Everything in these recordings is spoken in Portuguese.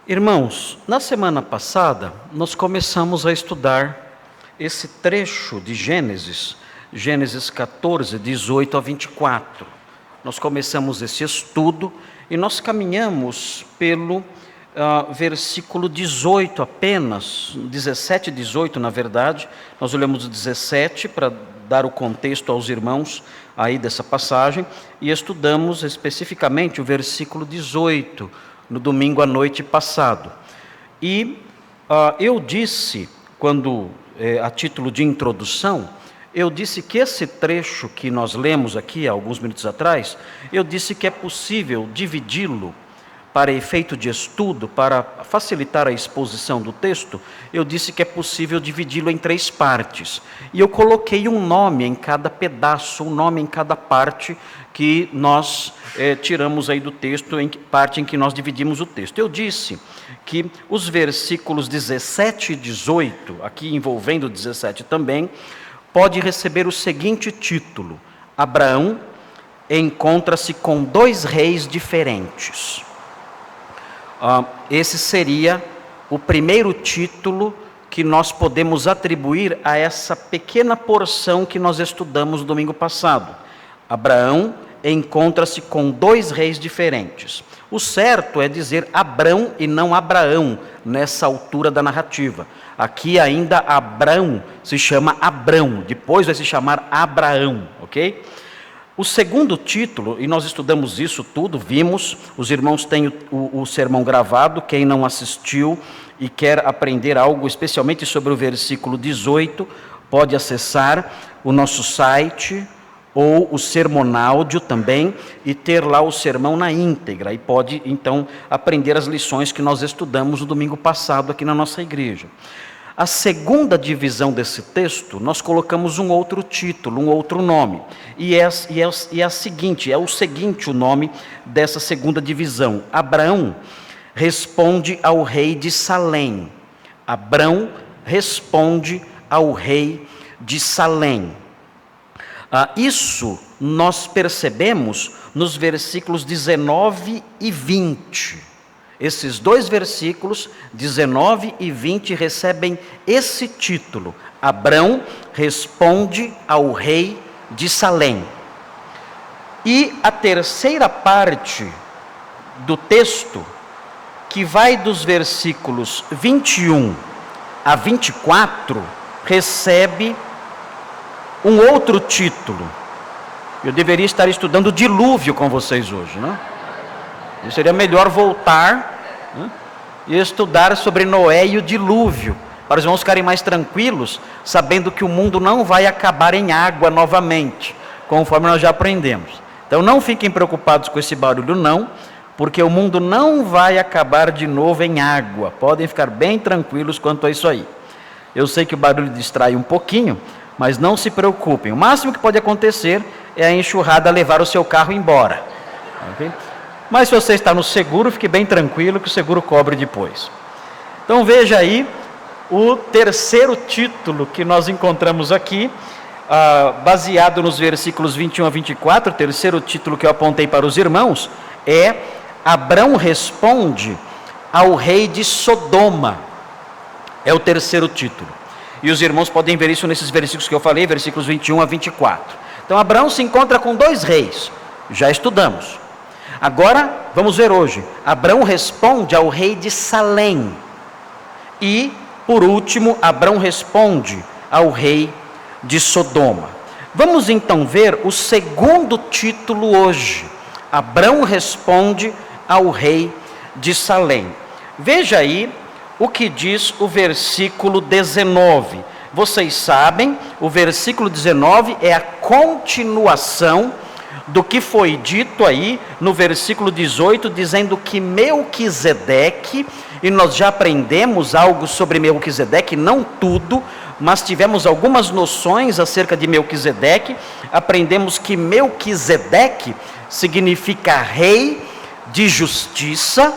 Irmãos, na semana passada, nós começamos a estudar esse trecho de Gênesis, Gênesis 14, 18 a 24. Nós começamos esse estudo e nós caminhamos pelo versículo 18 apenas, 17 e 18 na verdade. Nós olhamos o 17 para dar o contexto aos irmãos aí dessa passagem e estudamos especificamente o versículo 18, no domingo à noite passado. E eu disse, a título de introdução, eu disse que esse trecho que nós lemos aqui, há alguns minutos atrás, eu disse que é possível dividi-lo para efeito de estudo, para facilitar a exposição do texto, eu disse que é possível dividi-lo em 3 partes. E eu coloquei um nome em cada pedaço, um nome em cada parte que nós tiramos aí do texto, parte em que nós dividimos o texto. Eu disse que os versículos 17 e 18, aqui envolvendo 17 também, pode receber o seguinte título: Abraão encontra-se com 2 reis diferentes. Esse seria o primeiro título que nós podemos atribuir a essa pequena porção que nós estudamos no domingo passado. Abraão encontra-se com 2 reis diferentes. O certo é dizer Abrão e não Abraão nessa altura da narrativa. Aqui ainda Abrão se chama Abrão, depois vai se chamar Abraão, ok? O segundo título, e nós estudamos isso tudo, vimos, os irmãos têm o sermão gravado, quem não assistiu e quer aprender algo especialmente sobre o versículo 18, pode acessar o nosso site ou o sermonáudio também e ter lá o sermão na íntegra, e pode então aprender as lições que nós estudamos no domingo passado aqui na nossa igreja. A segunda divisão desse texto, nós colocamos um outro título, um outro nome. E é o seguinte o nome dessa segunda divisão: Abraão responde ao rei de Salém. Abrão responde ao rei de Salém. Isso nós percebemos nos versículos 19 e 20. Esses 2 versículos, 19 e 20, recebem esse título: Abrão responde ao rei de Salém. E a terceira parte do texto, que vai dos versículos 21 a 24, recebe um outro título. Eu deveria estar estudando o dilúvio com vocês hoje, não? Seria melhor voltar e estudar sobre Noé e o dilúvio, para os irmãos ficarem mais tranquilos, sabendo que o mundo não vai acabar em água novamente, conforme nós já aprendemos. Então não fiquem preocupados com esse barulho não, porque o mundo não vai acabar de novo em água. Podem ficar bem tranquilos quanto a isso aí. Eu sei que o barulho distrai um pouquinho, mas não se preocupem. O máximo que pode acontecer é a enxurrada levar o seu carro embora. Ok? Mas se você está no seguro, fique bem tranquilo que o seguro cobre depois. Então veja aí o terceiro título que nós encontramos aqui, baseado nos versículos 21 a 24, o terceiro título que eu apontei para os irmãos, é Abrão responde ao rei de Sodoma. É o terceiro título. E os irmãos podem ver isso nesses versículos que eu falei, versículos 21 a 24. Então Abrão se encontra com 2 reis, já estudamos. Agora, vamos ver hoje, Abrão responde ao rei de Salém. E, por último, Abrão responde ao rei de Sodoma. Vamos então ver o segundo título hoje. Abrão responde ao rei de Salém. Veja aí o que diz o versículo 19. Vocês sabem, o versículo 19 é a continuação do que foi dito aí no versículo 18, dizendo que Melquisedeque, e nós já aprendemos algo sobre Melquisedeque, não tudo, mas tivemos algumas noções acerca de Melquisedeque. Aprendemos que Melquisedeque significa rei de justiça,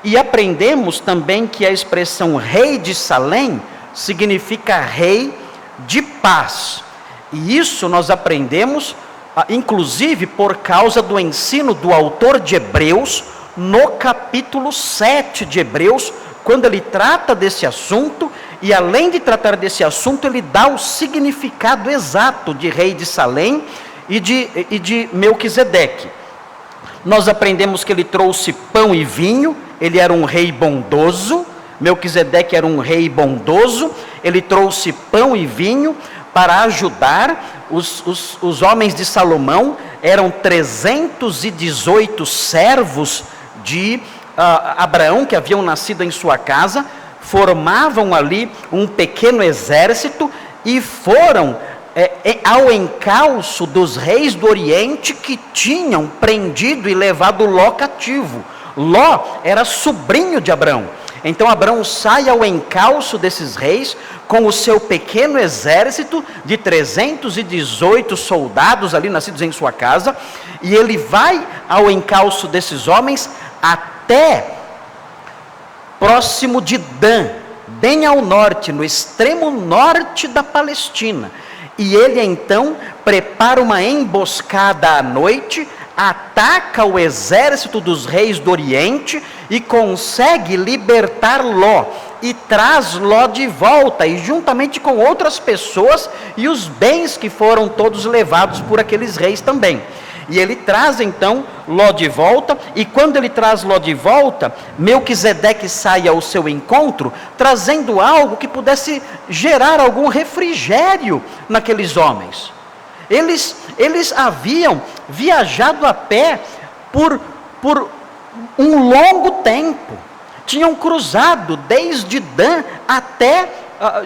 e aprendemos também que a expressão rei de Salém significa rei de paz. E isso nós aprendemos inclusive por causa do ensino do autor de Hebreus, no capítulo 7 de Hebreus, quando ele trata desse assunto, e além de tratar desse assunto, ele dá o significado exato de rei de Salém e de Melquisedeque. Nós aprendemos que ele trouxe pão e vinho, ele era um rei bondoso, Melquisedeque era um rei bondoso, ele trouxe pão e vinho para ajudar os homens de Salomão. Eram 318 servos de Abraão que haviam nascido em sua casa, formavam ali um pequeno exército e foram ao encalço dos reis do Oriente que tinham prendido e levado Ló cativo. Ló era sobrinho de Abraão. Então Abraão sai ao encalço desses reis com o seu pequeno exército de 318 soldados ali nascidos em sua casa, e ele vai ao encalço desses homens até próximo de Dan, bem ao norte, no extremo norte da Palestina. E ele então prepara uma emboscada à noite, ataca o exército dos reis do Oriente e consegue libertar Ló, e traz Ló de volta, e juntamente com outras pessoas e os bens que foram todos levados por aqueles reis também. E ele traz então Ló de volta, e quando ele traz Ló de volta, Melquisedeque sai ao seu encontro, trazendo algo que pudesse gerar algum refrigério naqueles homens. Eles haviam viajado a pé por um longo tempo, tinham cruzado desde Dan até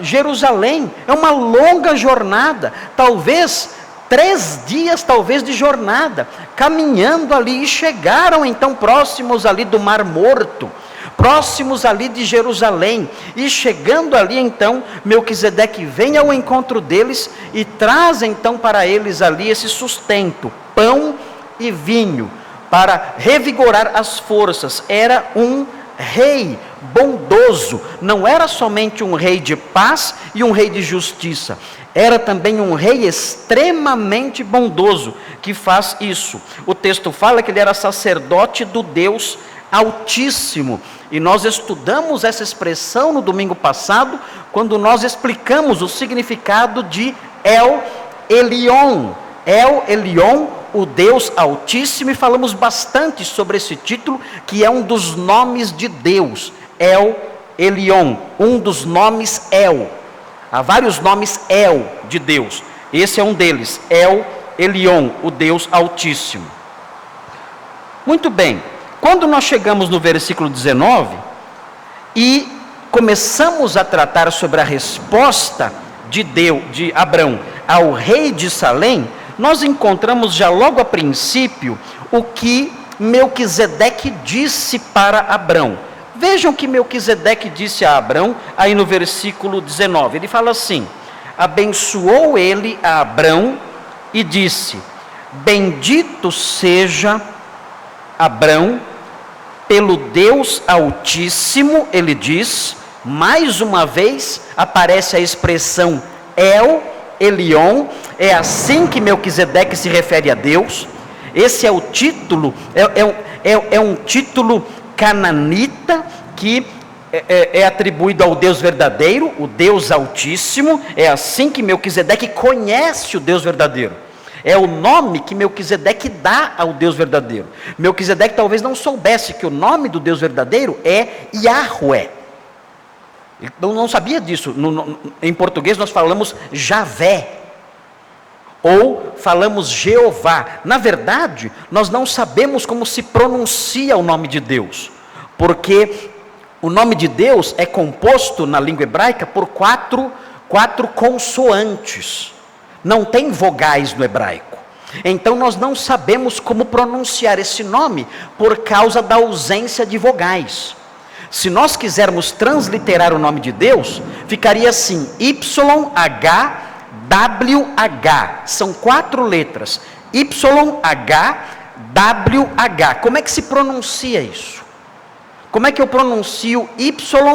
Jerusalém, é uma longa jornada, talvez 3 dias talvez de jornada, caminhando ali, e chegaram então próximos ali do Mar Morto, próximos ali de Jerusalém, e chegando ali então, Melquisedeque vem ao encontro deles e traz então para eles ali esse sustento, pão e vinho, para revigorar as forças. Era um rei bondoso, não era somente um rei de paz e um rei de justiça, era também um rei extremamente bondoso, que faz isso. O texto fala que ele era sacerdote do Deus Altíssimo, e nós estudamos essa expressão no domingo passado, quando nós explicamos o significado de El Elyon, o Deus Altíssimo, e falamos bastante sobre esse título, que é um dos nomes de Deus, El Elyon, um dos nomes El. Há vários nomes El de Deus, esse é um deles, El Elyon, o Deus Altíssimo. Muito bem, quando nós chegamos no versículo 19, e começamos a tratar sobre a resposta de Abrão ao rei de Salém, nós encontramos já logo a princípio o que Melquisedeque disse para Abrão. Vejam que Melquisedeque disse a Abrão, aí no versículo 19, ele fala assim: abençoou ele a Abrão e disse: bendito seja Abrão pelo Deus Altíssimo. Ele diz, mais uma vez aparece a expressão El Elyon, é assim que Melquisedeque se refere a Deus. Esse é o título, é um título cananita que é atribuído ao Deus verdadeiro, o Deus Altíssimo. É assim que Melquisedeque conhece o Deus verdadeiro. É o nome que Melquisedeque dá ao Deus verdadeiro. Melquisedeque talvez não soubesse que o nome do Deus verdadeiro é Yahweh. Ele não sabia disso. Em português nós falamos Javé, ou falamos Jeová. Na verdade, nós não sabemos como se pronuncia o nome de Deus, porque o nome de Deus é composto na língua hebraica por quatro consoantes. Não tem vogais no hebraico. Então nós não sabemos como pronunciar esse nome por causa da ausência de vogais. Se nós quisermos transliterar o nome de Deus, ficaria assim: YHWH. São 4 letras. YHWH. Como é que se pronuncia isso? Como é que eu pronuncio YHWH?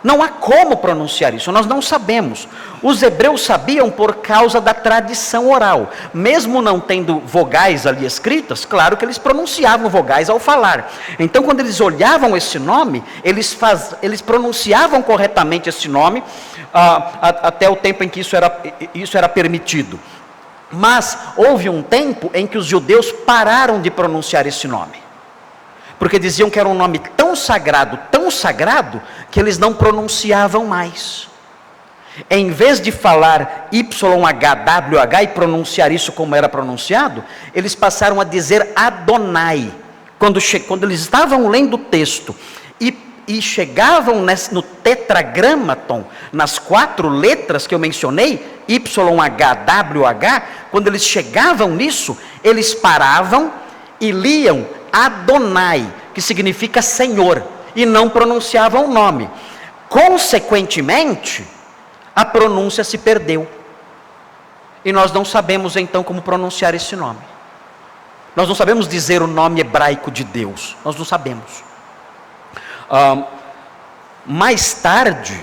Não há como pronunciar isso, nós não sabemos. Os hebreus sabiam por causa da tradição oral. Mesmo não tendo vogais ali escritas, claro que eles pronunciavam vogais ao falar. Então, quando eles olhavam esse nome, eles pronunciavam corretamente esse nome, até o tempo em que isso era permitido. Mas houve um tempo em que os judeus pararam de pronunciar esse nome, porque diziam que era um nome tão sagrado, que eles não pronunciavam mais. Em vez de falar YHWH e pronunciar isso como era pronunciado, eles passaram a dizer Adonai. Quando eles estavam lendo o texto e chegavam no tetragramaton, nas 4 letras que eu mencionei, YHWH, quando eles chegavam nisso, eles paravam e liam Adonai, que significa Senhor, e não pronunciavam o nome. Consequentemente, a pronúncia se perdeu. E nós não sabemos então como pronunciar esse nome. Nós não sabemos dizer o nome hebraico de Deus. Nós não sabemos. Mais tarde,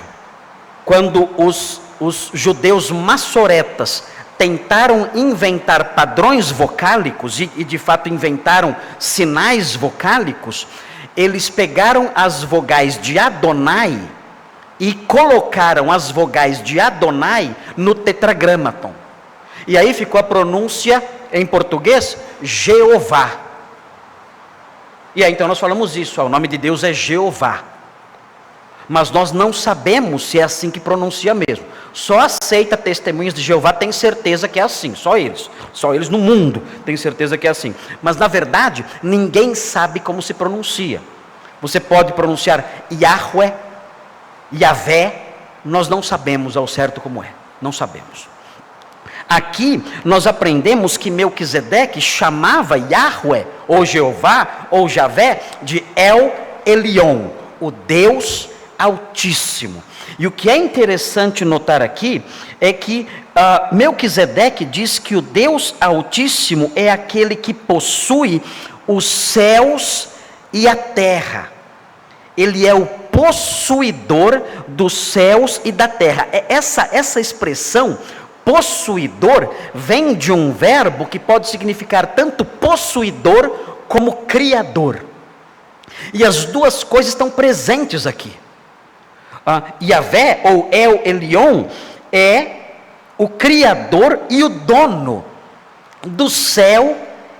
quando os judeus massoretas tentaram inventar padrões vocálicos, e de fato inventaram sinais vocálicos, eles pegaram as vogais de Adonai e colocaram as vogais de Adonai no tetragramaton. E aí ficou a pronúncia em português, Jeová. E aí então nós falamos isso, o nome de Deus é Jeová. Mas nós não sabemos se é assim que pronuncia mesmo. Só aceita Testemunhas de Jeová tem certeza que é assim, só eles no mundo têm certeza que é assim. Mas na verdade, ninguém sabe como se pronuncia. Você pode pronunciar Yahweh, Yahvé, nós não sabemos ao certo como é, não sabemos. Aqui nós aprendemos que Melquisedeque chamava Yahweh, ou Jeová, ou Javé, de El Elyon, o Deus Altíssimo. E o que é interessante notar aqui é que Melquisedeque diz que o Deus Altíssimo é aquele que possui os céus e a terra. Ele é o possuidor dos céus e da terra. Essa expressão possuidor vem de um verbo que pode significar tanto possuidor como criador. E as duas coisas estão presentes aqui. Yahvé, ou El Elyon, é o criador e o dono do céu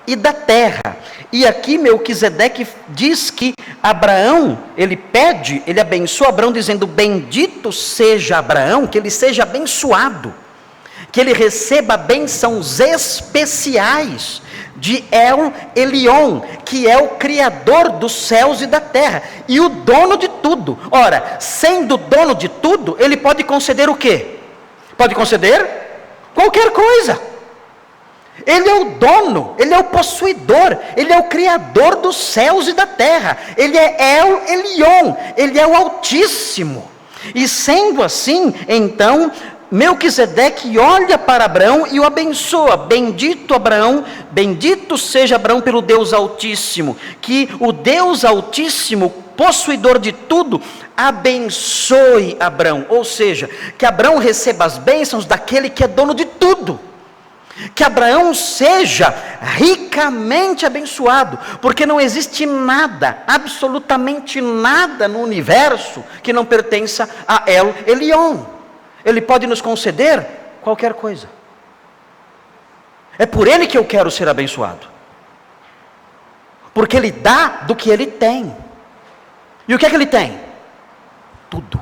e da terra. E aqui Melquisedeque diz que Abraão, ele abençoa Abraão dizendo, bendito seja Abraão, que ele seja abençoado, que ele receba bênçãos especiais de El Elyon, que é o criador dos céus e da terra, e o dono de tudo. Ora, sendo dono de tudo, ele pode conceder o quê? Pode conceder qualquer coisa. Ele é o dono, ele é o possuidor, ele é o criador dos céus e da terra, ele é El Elyon, ele é o Altíssimo. E sendo assim, então, Melquisedeque olha para Abraão e o abençoa. Bendito Abraão, bendito seja Abraão pelo Deus Altíssimo, que o Deus Altíssimo, possuidor de tudo, abençoe Abraão, ou seja, que Abraão receba as bênçãos daquele que é dono de tudo. Que Abraão seja ricamente abençoado, porque não existe nada, absolutamente nada no universo que não pertença a El Elyon. Ele pode nos conceder qualquer coisa. É por ele que eu quero ser abençoado, porque ele dá do que ele tem. E o que é que ele tem? Tudo.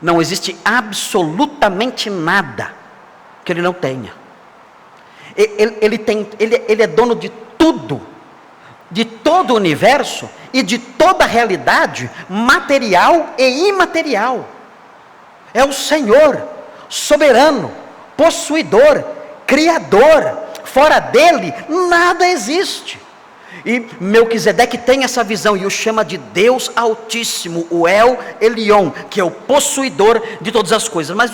Não existe absolutamente nada que ele não tenha. Ele é dono de tudo, de todo o universo e de toda a realidade material e imaterial. É o Senhor, soberano, possuidor, criador. Fora dele, nada existe. E Melquisedeque tem essa visão e o chama de Deus Altíssimo, o El Elyon, que é o possuidor de todas as coisas. Mas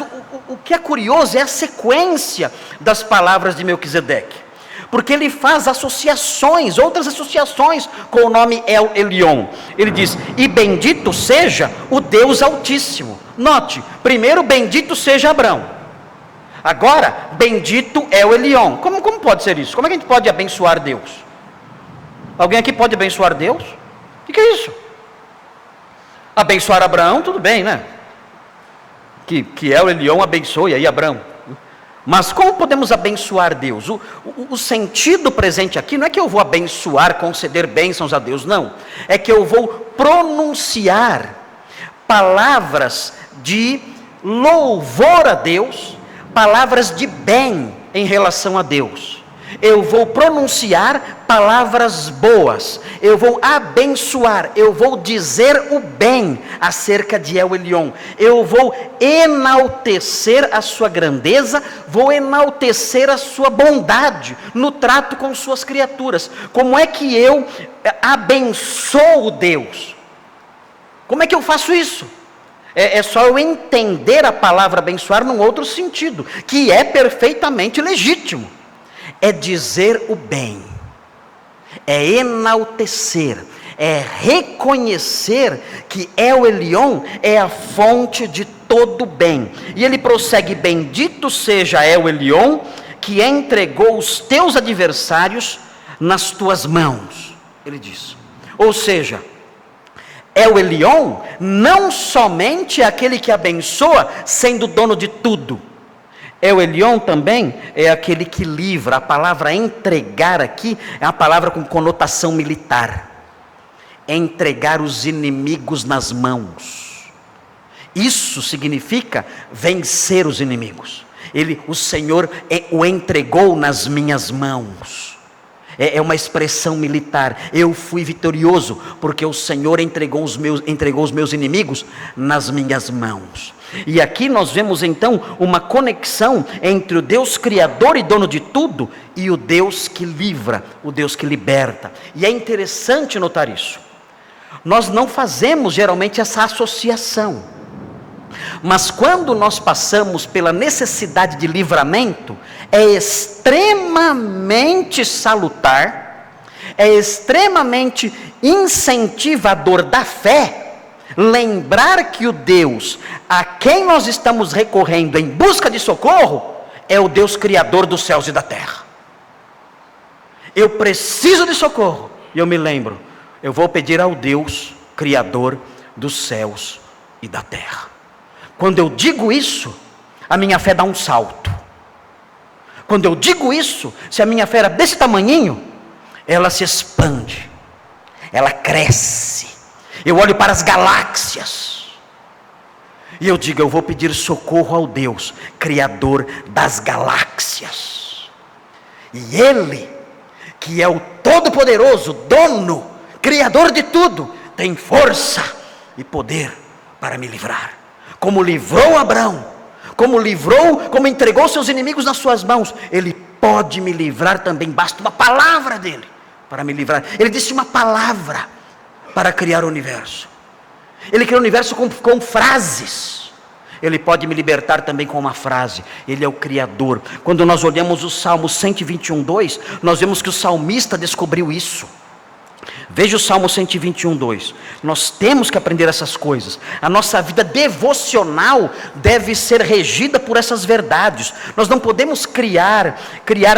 o que é curioso é a sequência das palavras de Melquisedeque. porque ele faz associações, outras associações com o nome El Elyon. Ele diz: e bendito seja o Deus Altíssimo. Note, primeiro bendito seja Abrão, agora bendito é o Elyon. Como pode ser isso? Como é que a gente pode abençoar Deus? Alguém aqui pode abençoar Deus? O que é isso? Abençoar Abraão, tudo bem, né? Que El Elyon abençoe aí Abraão. Mas como podemos abençoar Deus? O sentido presente aqui não é que eu vou abençoar, conceder bênçãos a Deus, não. É que eu vou pronunciar palavras de louvor a Deus, palavras de bem em relação a Deus. Eu vou pronunciar palavras boas, eu vou abençoar, eu vou dizer o bem acerca de El Elyon, eu vou enaltecer a sua grandeza, vou enaltecer a sua bondade no trato com suas criaturas. Como é que eu abençoo Deus? Como é que eu faço isso? É só eu entender a palavra abençoar num outro sentido, que é perfeitamente legítimo. É dizer o bem, é enaltecer, é reconhecer que El Elyon é a fonte de todo bem. E ele prossegue: bendito seja El Elyon, que entregou os teus adversários nas tuas mãos. Ele diz, ou seja, El Elyon não somente é aquele que abençoa sendo dono de tudo. El Elyon também é aquele que livra. A palavra entregar aqui é uma palavra com conotação militar. É entregar os inimigos nas mãos. Isso significa vencer os inimigos. O Senhor o entregou nas minhas mãos. É uma expressão militar. Eu fui vitorioso porque o Senhor entregou os meus inimigos nas minhas mãos. E aqui nós vemos então uma conexão entre o Deus criador e dono de tudo e o Deus que livra, o Deus que liberta. E é interessante notar isso. Nós não fazemos geralmente essa associação, mas quando nós passamos pela necessidade de livramento, é extremamente salutar, é extremamente incentivador da fé, lembrar que o Deus a quem nós estamos recorrendo em busca de socorro é o Deus criador dos céus e da terra. Eu preciso de socorro e eu me lembro, eu vou pedir ao Deus criador dos céus e da terra. Quando eu digo isso, a minha fé dá um salto. Quando eu digo isso, se a minha fé era desse tamanhinho, ela se expande, ela cresce. Eu olho para as galáxias e eu digo, eu vou pedir socorro ao Deus criador das galáxias. E Ele, que é o Todo-Poderoso, dono, criador de tudo, tem força e poder para me livrar. Como livrou Abraão, como entregou seus inimigos nas suas mãos, Ele pode me livrar também. Basta uma palavra dele para me livrar. Ele disse uma palavra para criar o universo. Ele criou o universo com frases. Ele pode me libertar também com uma frase. Ele é o Criador. Quando nós olhamos o Salmo 121:2, nós vemos que o salmista descobriu isso. Veja o Salmo 121:2. Nós temos que aprender essas coisas. A nossa vida devocional deve ser regida por essas verdades. Nós não podemos criar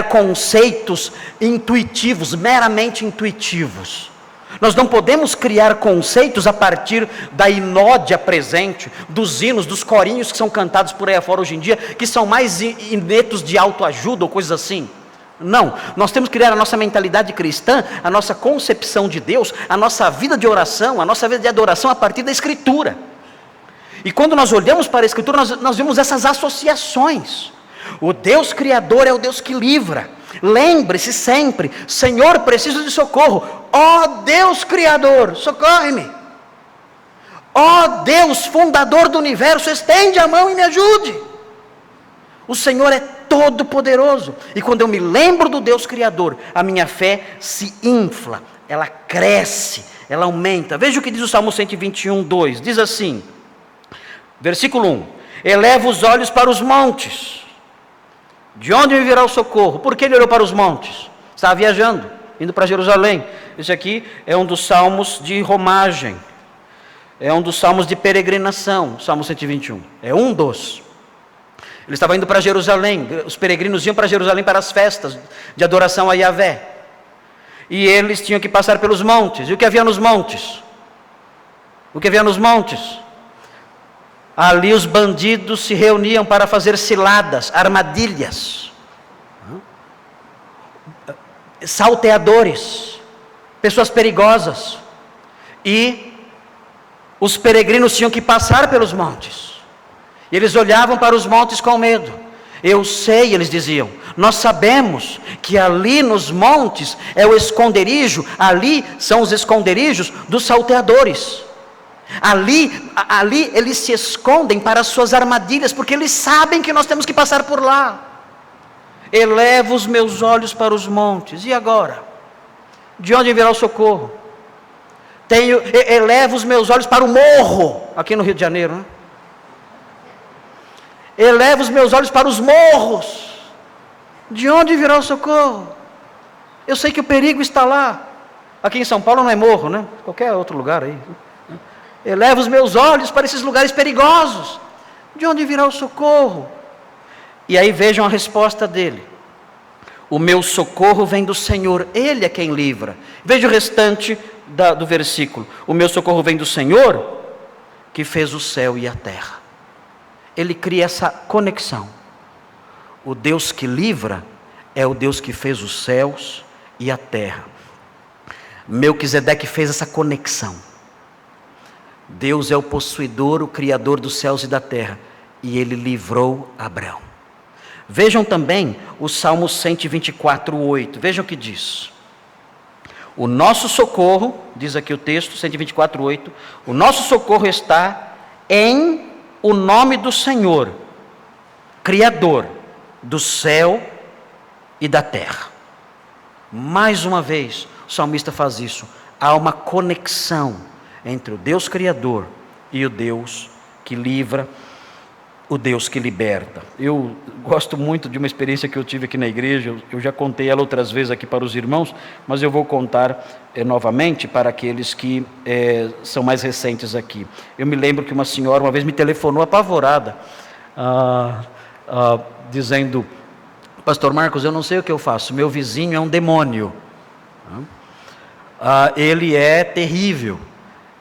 conceitos intuitivos, meramente intuitivos. Nós não podemos criar conceitos a partir da inódia presente, dos hinos, dos corinhos que são cantados por aí afora hoje em dia, que são mais inetos de autoajuda ou coisas assim. Não, nós temos que criar a nossa mentalidade cristã, a nossa concepção de Deus, a nossa vida de oração, a nossa vida de adoração a partir da Escritura. E quando nós olhamos para a Escritura, nós vemos essas associações. O Deus Criador é o Deus que livra. Lembre-se sempre, Senhor, preciso de socorro. Ó Deus Criador, socorre-me. Ó Deus, fundador do universo, estende a mão e me ajude. O Senhor é todo poderoso. E quando eu me lembro do Deus Criador, a minha fé se infla, ela cresce, ela aumenta. Veja o que diz o Salmo 121:2. Diz assim, versículo 1: eleva os olhos para os montes. De onde me virá o socorro? Por que ele olhou para os montes? Estava viajando, indo para Jerusalém. Esse aqui é um dos salmos de romagem. É um dos salmos de peregrinação, Salmo 121. É um dos. Ele estava indo para Jerusalém. Os peregrinos iam para Jerusalém para as festas de adoração a Yahvé. E eles tinham que passar pelos montes. E o que havia nos montes? O que havia nos montes? Ali os bandidos se reuniam para fazer ciladas, armadilhas, salteadores, pessoas perigosas. E os peregrinos tinham que passar pelos montes. E eles olhavam para os montes com medo. Eu sei, eles diziam, nós sabemos que ali nos montes é o esconderijo, ali são os esconderijos dos salteadores. Ali eles se escondem para as suas armadilhas, porque eles sabem que nós temos que passar por lá. Elevo os meus olhos para os montes, e agora? De onde virá o socorro? Elevo os meus olhos para o morro, aqui no Rio de Janeiro, né? Elevo os meus olhos para os morros. De onde virá o socorro? Eu sei que o perigo está lá. Aqui em São Paulo não é morro, né? Qualquer outro lugar aí. Elevo os meus olhos para esses lugares perigosos. De onde virá o socorro? E aí vejam a resposta dele. O meu socorro vem do Senhor, Ele é quem livra. Veja o restante do versículo. O meu socorro vem do Senhor, que fez o céu e a terra. Ele cria essa conexão. O Deus que livra é o Deus que fez os céus e a terra. Melquisedeque fez essa conexão. Deus é o possuidor, o criador dos céus e da terra, e ele livrou Abraão. Vejam também o Salmo 124:8. Vejam o que diz. O nosso socorro, diz aqui o texto, 124:8, o nosso socorro está em o nome do Senhor, Criador do céu e da terra. Mais uma vez, o salmista faz isso. Há uma conexão entre o Deus Criador e o Deus que livra, o Deus que liberta. Eu gosto muito de uma experiência que eu tive aqui na igreja, eu já contei ela outras vezes aqui para os irmãos, mas eu vou contar novamente para aqueles que são mais recentes aqui. Eu me lembro que uma senhora uma vez me telefonou apavorada, dizendo: Pastor Marcos, eu não sei o que eu faço, meu vizinho é um demônio, ele é terrível,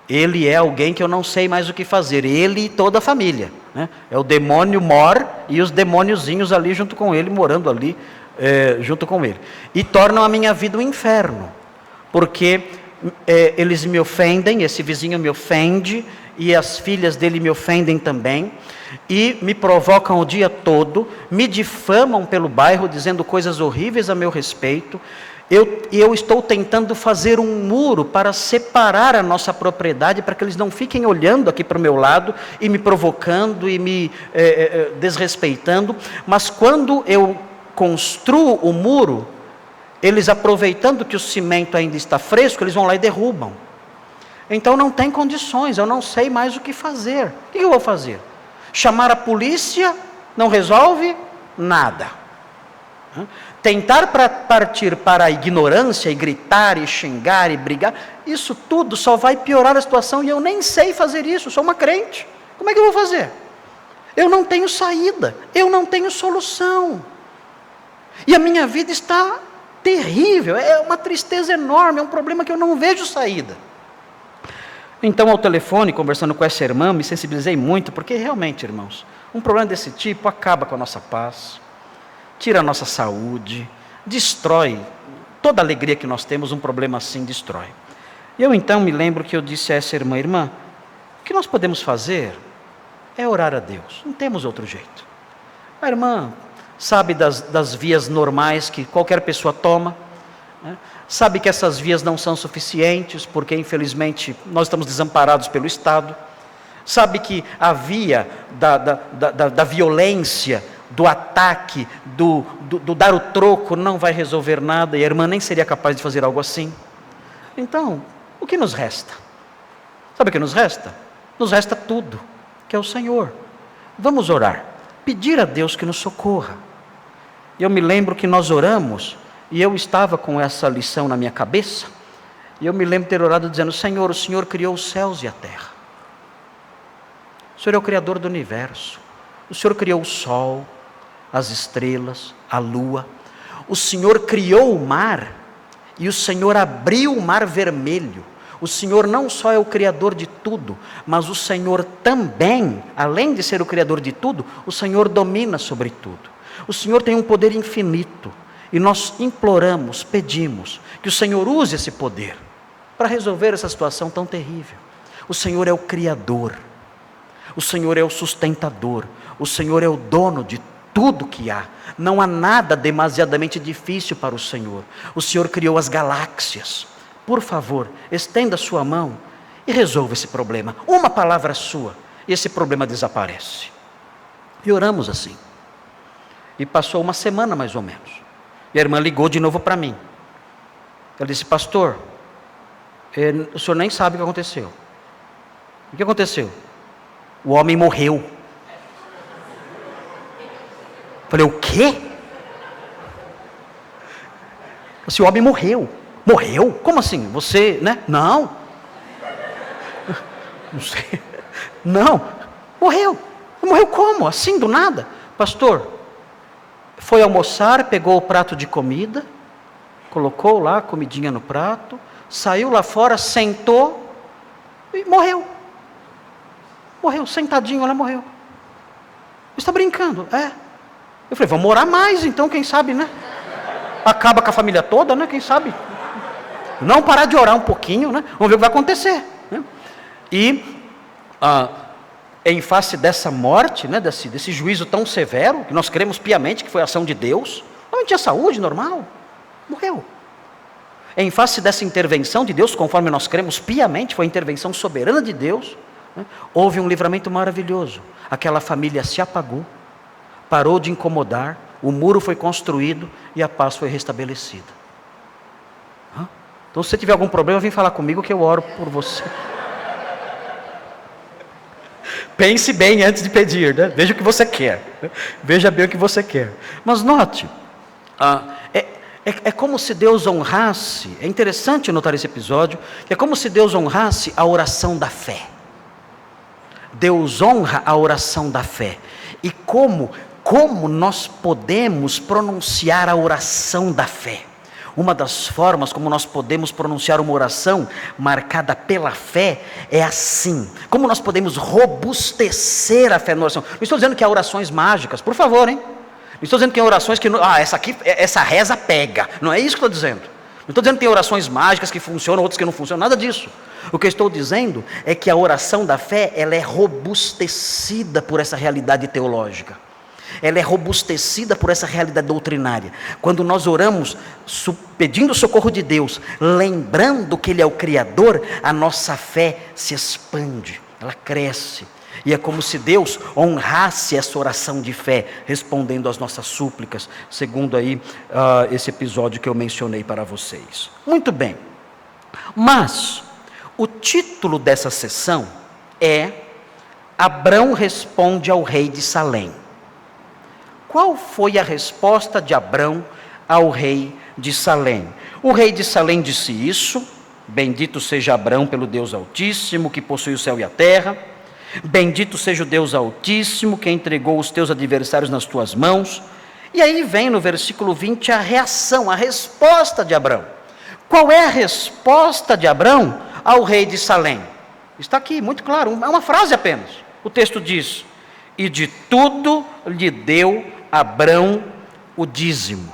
ele é alguém que eu não sei mais o que fazer, ele e toda a família, né? É o demônio mor e os demôniozinhos ali junto com ele, morando ali junto com ele, e tornam a minha vida um inferno, porque eles me ofendem, esse vizinho me ofende, e as filhas dele me ofendem também, e me provocam o dia todo, me difamam pelo bairro, dizendo coisas horríveis a meu respeito. Eu estou tentando fazer um muro para separar a nossa propriedade, para que eles não fiquem olhando aqui para o meu lado, e me provocando, e me desrespeitando, mas quando eu construo o muro, eles, aproveitando que o cimento ainda está fresco, eles vão lá e derrubam. Então não tem condições, eu não sei mais o que fazer. O que eu vou fazer? Chamar a polícia não resolve nada. Tentar partir para a ignorância e gritar e xingar e brigar, isso tudo só vai piorar a situação, e eu nem sei fazer isso, sou uma crente. Como é que eu vou fazer? Eu não tenho saída, eu não tenho solução. E a minha vida está terrível, é uma tristeza enorme, é um problema que eu não vejo saída. Então, ao telefone, conversando com essa irmã, me sensibilizei muito, porque realmente, irmãos, um problema desse tipo acaba com a nossa paz, tira a nossa saúde, destrói toda a alegria que nós temos, um problema assim destrói. E eu então me lembro que eu disse a essa irmã: irmã, o que nós podemos fazer é orar a Deus, não temos outro jeito. A irmã sabe das vias normais que qualquer pessoa toma, né? Sabe que essas vias não são suficientes, porque infelizmente nós estamos desamparados pelo Estado. Sabe que a via da violência, do ataque, do dar o troco não vai resolver nada, e a irmã nem seria capaz de fazer algo assim. Então, o que nos resta? Sabe o que nos resta? Nos resta tudo, que é o Senhor. Vamos orar, pedir a Deus que nos socorra. Eu me lembro que nós oramos, e eu estava com essa lição na minha cabeça, e eu me lembro de ter orado dizendo: Senhor, o Senhor criou os céus e a terra. O Senhor é o Criador do universo. O Senhor criou o sol, as estrelas, a lua. O Senhor criou o mar, e o Senhor abriu o mar vermelho. O Senhor não só é o Criador de tudo, mas o Senhor também, além de ser o Criador de tudo, o Senhor domina sobre tudo. O Senhor tem um poder infinito, e nós imploramos, pedimos, que o Senhor use esse poder para resolver essa situação tão terrível. O Senhor é o Criador, o Senhor é o sustentador, o Senhor é o dono de tudo que há. Não há nada demasiadamente difícil para o Senhor. O Senhor criou as galáxias. Por favor, estenda a sua mão e resolva esse problema. Uma palavra sua, e esse problema desaparece. E oramos assim. E passou uma semana mais ou menos. E a irmã ligou de novo para mim. Ela disse: pastor, o senhor nem sabe o que aconteceu. O que aconteceu? O homem morreu. Falei: o quê? Esse homem morreu. Morreu? Como assim? Você, né? Não. Não sei. Não. Morreu. Morreu como? Assim, do nada? Pastor, foi almoçar, pegou o prato de comida, colocou lá a comidinha no prato, saiu lá fora, sentou e morreu. Morreu, sentadinho lá, morreu. Você está brincando? É. Eu falei: vamos orar mais então, quem sabe, né? Acaba com a família toda, né? Quem sabe? Não parar de orar um pouquinho, né? Vamos ver o que vai acontecer, né? E em face dessa morte, né? desse juízo tão severo, que nós cremos piamente que foi a ação de Deus, não tinha saúde normal, morreu. Em face dessa intervenção de Deus, conforme nós cremos piamente, foi a intervenção soberana de Deus, né? Houve um livramento maravilhoso. Aquela família se apagou, parou de incomodar, o muro foi construído e a paz foi restabelecida. Então, se você tiver algum problema, vem falar comigo que eu oro por você. Pense bem antes de pedir, né? Veja o que você quer. Veja bem o que você quer. Mas note, é como se Deus honrasse, é interessante notar esse episódio, é como se Deus honrasse a oração da fé. Deus honra a oração da fé. E como nós podemos pronunciar a oração da fé? Uma das formas como nós podemos pronunciar uma oração marcada pela fé é assim. Como nós podemos robustecer a fé na oração? Não estou dizendo que há orações mágicas, por favor, hein? Não estou dizendo que há orações que... essa reza pega. Não é isso que eu estou dizendo. Não estou dizendo que tem orações mágicas que funcionam, outras que não funcionam, nada disso. O que eu estou dizendo é que a oração da fé, ela é robustecida por essa realidade teológica. Ela é robustecida por essa realidade doutrinária. Quando nós oramos pedindo o socorro de Deus, lembrando que Ele é o Criador, a nossa fé se expande, ela cresce. E é como se Deus honrasse essa oração de fé, respondendo às nossas súplicas, segundo aí esse episódio que eu mencionei para vocês. Muito bem, mas o título dessa sessão é Abrão responde ao rei de Salém. Qual foi a resposta de Abrão ao rei de Salém? O rei de Salém disse isso: bendito seja Abrão pelo Deus Altíssimo, que possui o céu e a terra. Bendito seja o Deus Altíssimo, que entregou os teus adversários nas tuas mãos. E aí vem no versículo 20 a reação, a resposta de Abrão. Qual é a resposta de Abrão ao rei de Salém? Está aqui, muito claro, é uma frase apenas. O texto diz: e de tudo lhe deu Abrão o dízimo.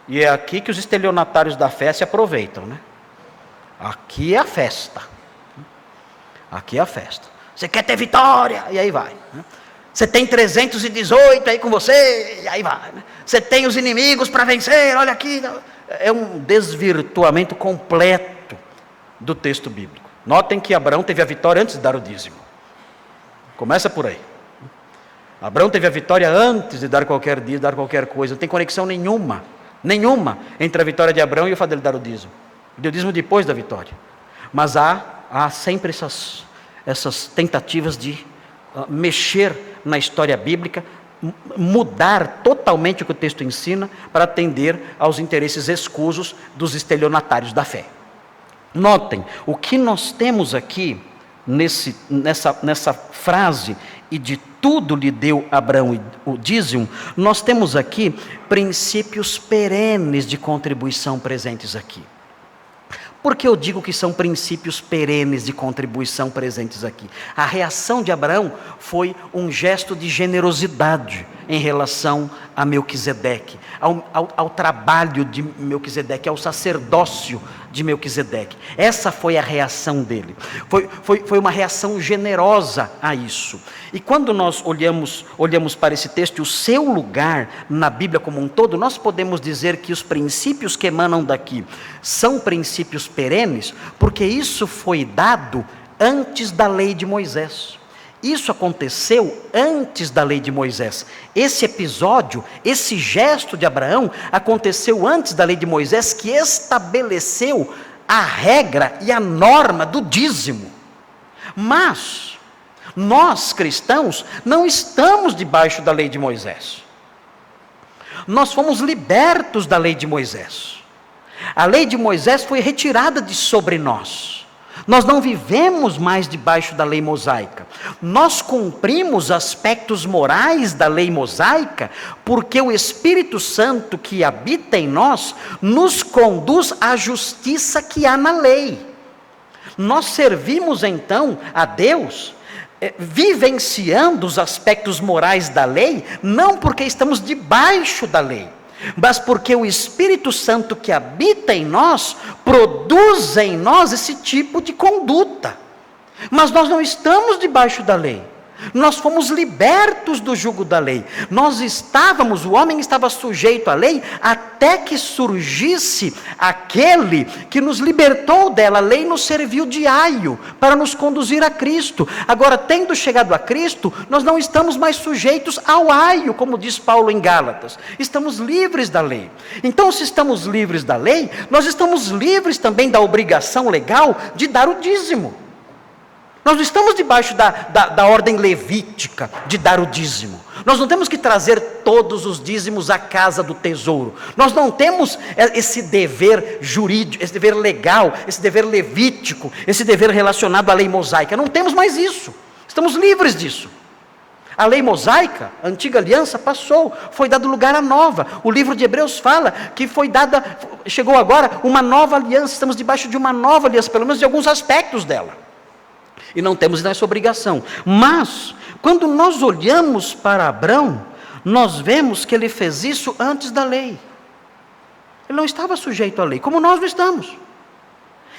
E é aqui que os estelionatários da fé se aproveitam, né? Aqui é a festa. Aqui é a festa. Você quer ter vitória? E aí vai. Você tem 318 aí com você? E aí vai. Você tem os inimigos para vencer? Olha aqui. É um desvirtuamento completo do texto bíblico. Notem que Abraão teve a vitória antes de dar o dízimo. Começa por aí. Abraão teve a vitória antes de dar qualquer dízimo, dar qualquer coisa. Não tem conexão nenhuma entre a vitória de Abraão e o fato dele dar o dízimo. Deu o dízimo depois da vitória. Mas há sempre essas tentativas de mexer na história bíblica, mudar totalmente o que o texto ensina para atender aos interesses escusos dos estelionatários da fé. Notem, o que nós temos aqui nessa frase, e de tudo lhe deu Abraão o dízimo, nós temos aqui princípios perenes de contribuição presentes aqui. Por que eu digo que são princípios perenes de contribuição presentes aqui? A reação de Abraão foi um gesto de generosidade em relação a Melquisedeque, ao trabalho de Melquisedeque, ao sacerdócio de Melquisedeque. Essa foi a reação dele. Foi uma reação generosa a isso. E quando nós olhamos para esse texto e o seu lugar na Bíblia como um todo, nós podemos dizer que os princípios que emanam daqui são princípios perenes, porque isso foi dado antes da lei de Moisés. Isso aconteceu antes da lei de Moisés. Esse episódio, esse gesto de Abraão, aconteceu antes da lei de Moisés, que estabeleceu a regra e a norma do dízimo. Mas nós, cristãos, não estamos debaixo da lei de Moisés. Nós fomos libertos da lei de Moisés. A lei de Moisés foi retirada de sobre nós. Nós não vivemos mais debaixo da lei mosaica. Nós cumprimos aspectos morais da lei mosaica, porque o Espírito Santo que habita em nós, nos conduz à justiça que há na lei. Nós servimos então a Deus, vivenciando os aspectos morais da lei, não porque estamos debaixo da lei, mas porque o Espírito Santo que habita em nós, produz em nós esse tipo de conduta. Mas nós não estamos debaixo da lei. Nós fomos libertos do jugo da lei. O homem estava sujeito à lei, até que surgisse aquele que nos libertou dela. A lei nos serviu de aio, para nos conduzir a Cristo. Agora, tendo chegado a Cristo, nós não estamos mais sujeitos ao aio, como diz Paulo em Gálatas. Estamos livres da lei. Então, se estamos livres da lei, nós estamos livres também da obrigação legal de dar o dízimo. Nós não estamos debaixo da ordem levítica de dar o dízimo. Nós não temos que trazer todos os dízimos à casa do tesouro. Nós não temos esse dever jurídico, esse dever legal, esse dever levítico, esse dever relacionado à lei mosaica. Não temos mais isso. Estamos livres disso. A lei mosaica, a antiga aliança, passou, foi dado lugar à nova. O livro de Hebreus fala que chegou agora uma nova aliança. Estamos debaixo de uma nova aliança, pelo menos de alguns aspectos dela. E não temos essa obrigação. Mas, quando nós olhamos para Abraão, nós vemos que ele fez isso antes da lei. Ele não estava sujeito à lei, como nós não estamos.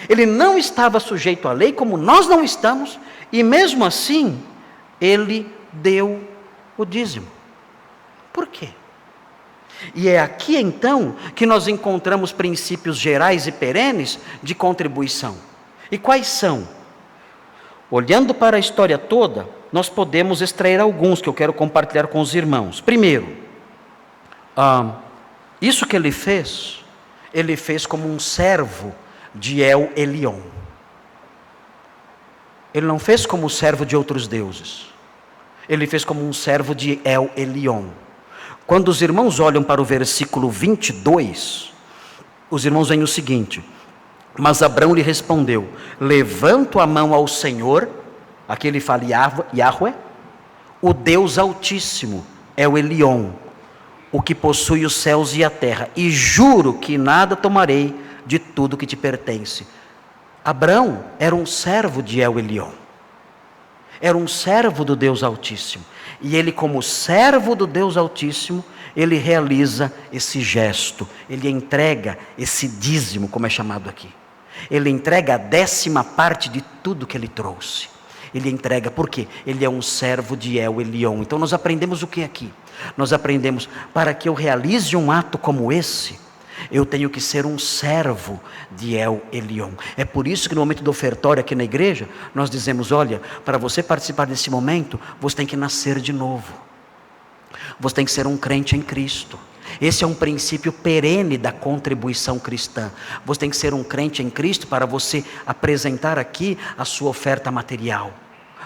Ele não estava sujeito à lei, como nós não estamos, e mesmo assim, ele deu o dízimo. Por quê? E é aqui então que nós encontramos princípios gerais e perenes de contribuição. E quais são? Olhando para a história toda, nós podemos extrair alguns que eu quero compartilhar com os irmãos. Primeiro, isso que ele fez como um servo de El Elyon. Ele não fez como servo de outros deuses. Ele fez como um servo de El Elyon. Quando os irmãos olham para o versículo 22, os irmãos veem o seguinte: mas Abraão lhe respondeu: levanto a mão ao Senhor, aqui ele fala Yahweh, o Deus Altíssimo, é o Elion, o que possui os céus e a terra, e juro que nada tomarei de tudo que te pertence. Abraão era um servo de El Elyon, era um servo do Deus Altíssimo, e ele, como servo do Deus Altíssimo, ele realiza esse gesto, ele entrega esse dízimo, como é chamado aqui. Ele entrega a 10ª de tudo que ele trouxe. Ele entrega, por quê? Ele é um servo de El Elyon. Então nós aprendemos o que aqui? Nós aprendemos, para que eu realize um ato como esse, eu tenho que ser um servo de El Elyon. É por isso que no momento do ofertório aqui na igreja, nós dizemos: olha, para você participar desse momento, você tem que nascer de novo. Você tem que ser um crente em Cristo. Esse é um princípio perene da contribuição cristã. Você tem que ser um crente em Cristo para você apresentar aqui a sua oferta material.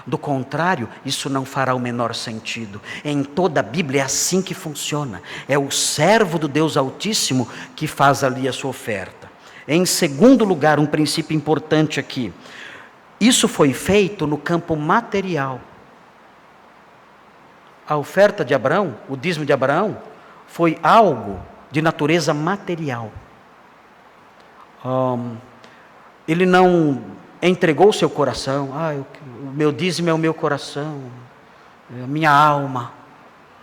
Do contrário, isso não fará o menor sentido. Em toda a Bíblia é assim que funciona. É o servo do Deus Altíssimo que faz ali a sua oferta. Em segundo lugar, um princípio importante aqui. Isso foi feito no campo material. A oferta de Abraão, o dízimo de Abraão, foi algo de natureza material. Ele não entregou o seu coração. O meu dízimo é o meu coração, é a minha alma,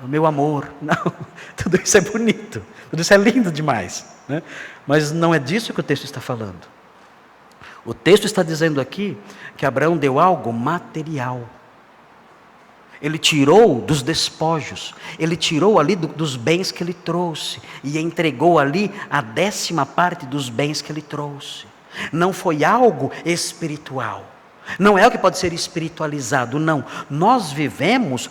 é o meu amor. Não, tudo isso é bonito, tudo isso é lindo demais, né? Mas não é disso que o texto está falando. O texto está dizendo aqui que Abraão deu algo material. Ele tirou dos despojos, ele tirou ali dos bens que ele trouxe e entregou ali a 10ª parte dos bens que ele trouxe. Não foi algo espiritual, não é algo que pode ser espiritualizado, não. Nós vivemos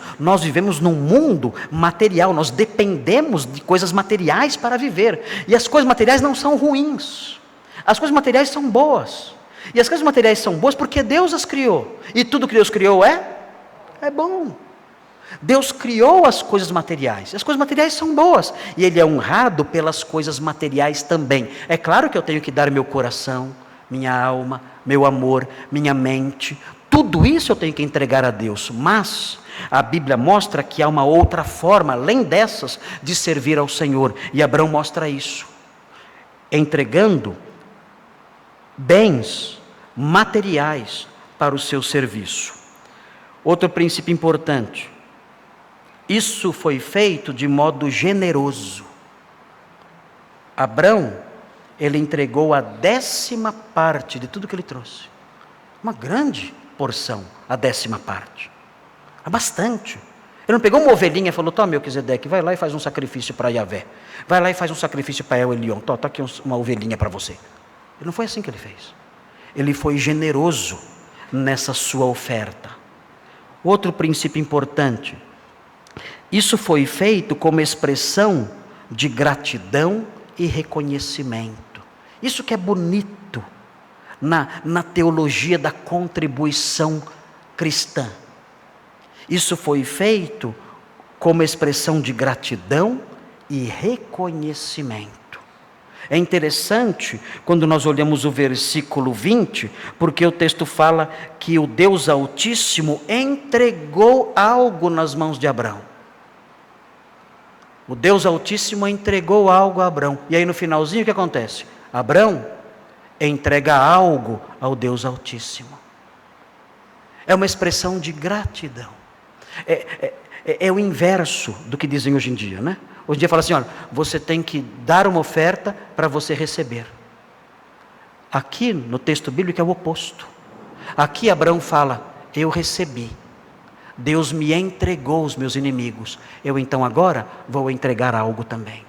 num mundo material, nós dependemos de coisas materiais para viver, e as coisas materiais não são ruins, as coisas materiais são boas, e as coisas materiais são boas porque Deus as criou, e tudo que Deus criou é bom. Deus criou as coisas materiais são boas, e Ele é honrado pelas coisas materiais também. É claro que eu tenho que dar meu coração, minha alma, meu amor, minha mente, tudo isso eu tenho que entregar a Deus, mas a Bíblia mostra que há uma outra forma, além dessas, de servir ao Senhor, e Abraão mostra isso, entregando bens materiais para o seu serviço. Outro princípio importante, isso foi feito de modo generoso. Abraão, ele entregou a 10ª parte de tudo que ele trouxe. Uma grande porção, a 10ª parte. É bastante. Ele não pegou uma ovelhinha e falou: toma, Melquisedeque, vai lá e faz um sacrifício para Yahvé. Vai lá e faz um sacrifício para El Elyon. Tá aqui uma ovelhinha para você. Ele não foi assim que ele fez. Ele foi generoso nessa sua oferta. Outro princípio importante, isso foi feito como expressão de gratidão e reconhecimento. Isso que é bonito na teologia da contribuição cristã. Isso foi feito como expressão de gratidão e reconhecimento. É interessante quando nós olhamos o versículo 20, porque o texto fala que o Deus Altíssimo entregou algo nas mãos de Abraão. O Deus Altíssimo entregou algo a Abraão. E aí no finalzinho o que acontece? Abraão entrega algo ao Deus Altíssimo. É uma expressão de gratidão. É o inverso do que dizem hoje em dia, né? Hoje em dia fala assim: olha, você tem que dar uma oferta para você receber. Aqui no texto bíblico é o oposto. Aqui Abraão fala: eu recebi. Deus me entregou os meus inimigos. Eu então agora vou entregar algo também.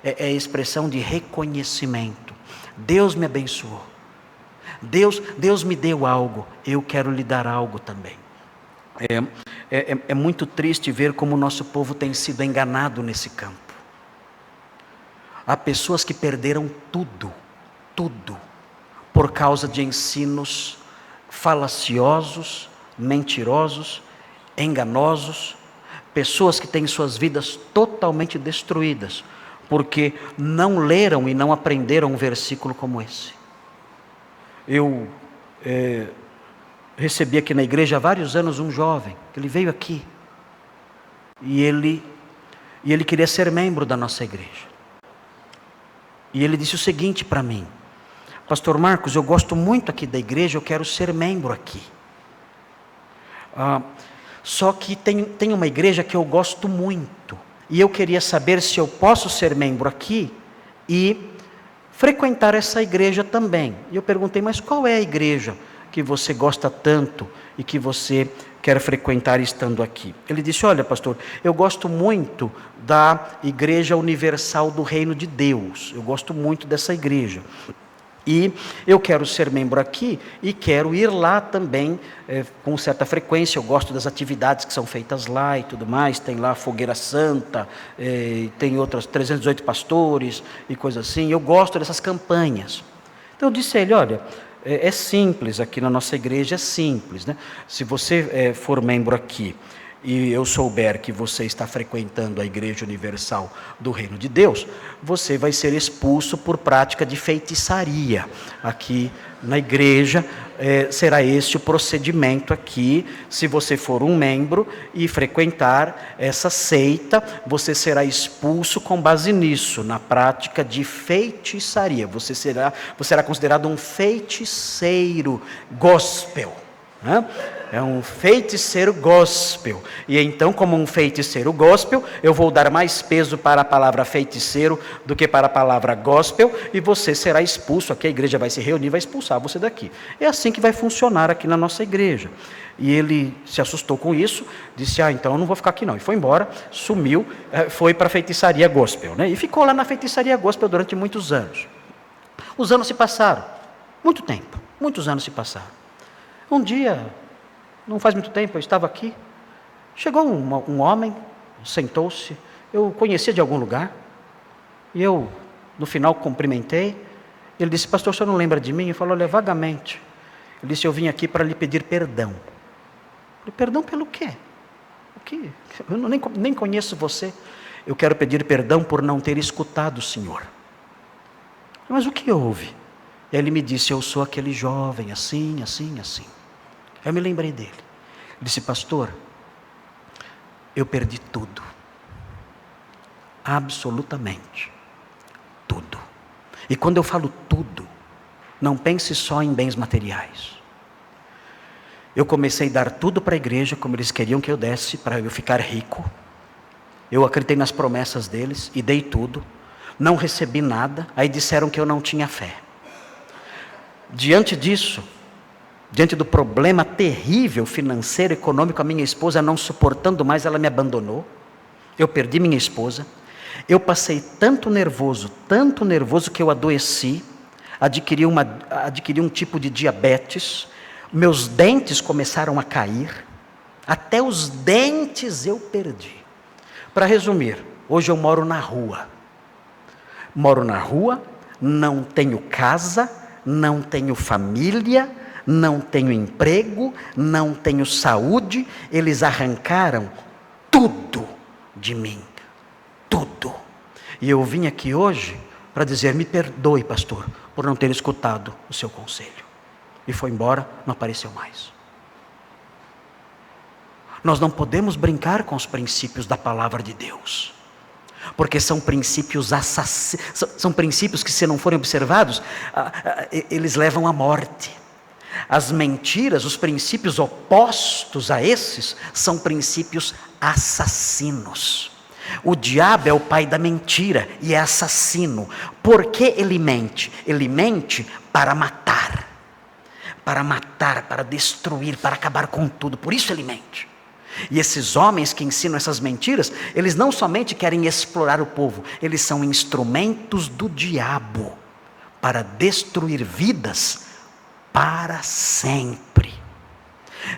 É a expressão de reconhecimento. Deus me abençoou. Deus me deu algo. Eu quero lhe dar algo também. É muito triste ver como o nosso povo tem sido enganado nesse campo. Há pessoas que perderam tudo, por causa de ensinos falaciosos, mentirosos, enganosos, pessoas que têm suas vidas totalmente destruídas, porque não leram e não aprenderam um versículo como esse. Eu recebi aqui na igreja há vários anos um jovem, ele veio aqui, e ele queria ser membro da nossa igreja, e ele disse o seguinte para mim: pastor Marcos, eu gosto muito aqui da igreja, eu quero ser membro aqui. Só que tem uma igreja que eu gosto muito, e eu queria saber se eu posso ser membro aqui e frequentar essa igreja também. E eu perguntei: mas qual é a igreja que você gosta tanto e que você quer frequentar estando aqui? Ele disse: olha, pastor, eu gosto muito da Igreja Universal do Reino de Deus, eu gosto muito dessa igreja. E eu quero ser membro aqui e quero ir lá também com certa frequência. Eu gosto das atividades que são feitas lá e tudo mais. Tem lá a Fogueira Santa, tem outras 318 pastores e coisas assim. Eu gosto dessas campanhas. Então eu disse a ele: olha, é simples, aqui na nossa igreja é simples, né? Se você for membro aqui e eu souber que você está frequentando a Igreja Universal do Reino de Deus, você vai ser expulso por prática de feitiçaria. Aqui na igreja será este o procedimento aqui. Se você for um membro e frequentar essa seita, você será expulso com base nisso, na prática de feitiçaria. Você será considerado um feiticeiro gospel. É um feiticeiro gospel. E então, como um feiticeiro gospel, eu vou dar mais peso para a palavra feiticeiro do que para a palavra gospel, e você será expulso. Aqui a igreja vai se reunir, vai expulsar você daqui. É assim que vai funcionar aqui na nossa igreja. E ele se assustou com isso, disse: então eu não vou ficar aqui não. E foi embora, sumiu, foi para a feitiçaria gospel, né? E ficou lá na feitiçaria gospel durante muitos anos. Os anos se passaram, muito tempo, muitos anos se passaram. Um dia, não faz muito tempo, eu estava aqui, chegou um homem, sentou-se, eu conhecia de algum lugar, e eu, no final, cumprimentei. Ele disse: pastor, o senhor não lembra de mim? Eu falei: olha, vagamente. Ele disse: eu vim aqui para lhe pedir perdão. Eu falei: perdão pelo quê? O quê? Eu nem conheço você. Eu quero pedir perdão por não ter escutado o senhor. Mas o que houve? E aí ele me disse: eu sou aquele jovem, assim, assim, assim. Eu me lembrei dele. Ele disse: pastor, eu perdi tudo. Absolutamente tudo. E quando eu falo tudo, não pense só em bens materiais. Eu comecei a dar tudo para a igreja, como eles queriam que eu desse, para eu ficar rico. Eu acreditei nas promessas deles e dei tudo. Não recebi nada. Aí disseram que eu não tinha fé. Diante disso, diante do problema terrível financeiro, econômico, a minha esposa não suportando mais, ela me abandonou. Eu perdi minha esposa. Eu passei tanto nervoso que eu adoeci, adquiri um tipo de diabetes, meus dentes começaram a cair, até os dentes eu perdi. Para resumir, hoje eu moro na rua, não tenho casa, não tenho família, não tenho emprego, não tenho saúde. Eles arrancaram tudo de mim, tudo. E eu vim aqui hoje para dizer: me perdoe, pastor, por não ter escutado o seu conselho. E foi embora, não apareceu mais. Nós não podemos brincar com os princípios da palavra de Deus, porque são princípios são princípios que, se não forem observados, eles levam à morte. As mentiras, os princípios opostos a esses, são princípios assassinos. O diabo é o pai da mentira e é assassino. Por que ele mente? Ele mente para matar, para destruir, para acabar com tudo. Por isso ele mente. E esses homens que ensinam essas mentiras, eles não somente querem explorar o povo, eles são instrumentos do diabo para destruir vidas para sempre,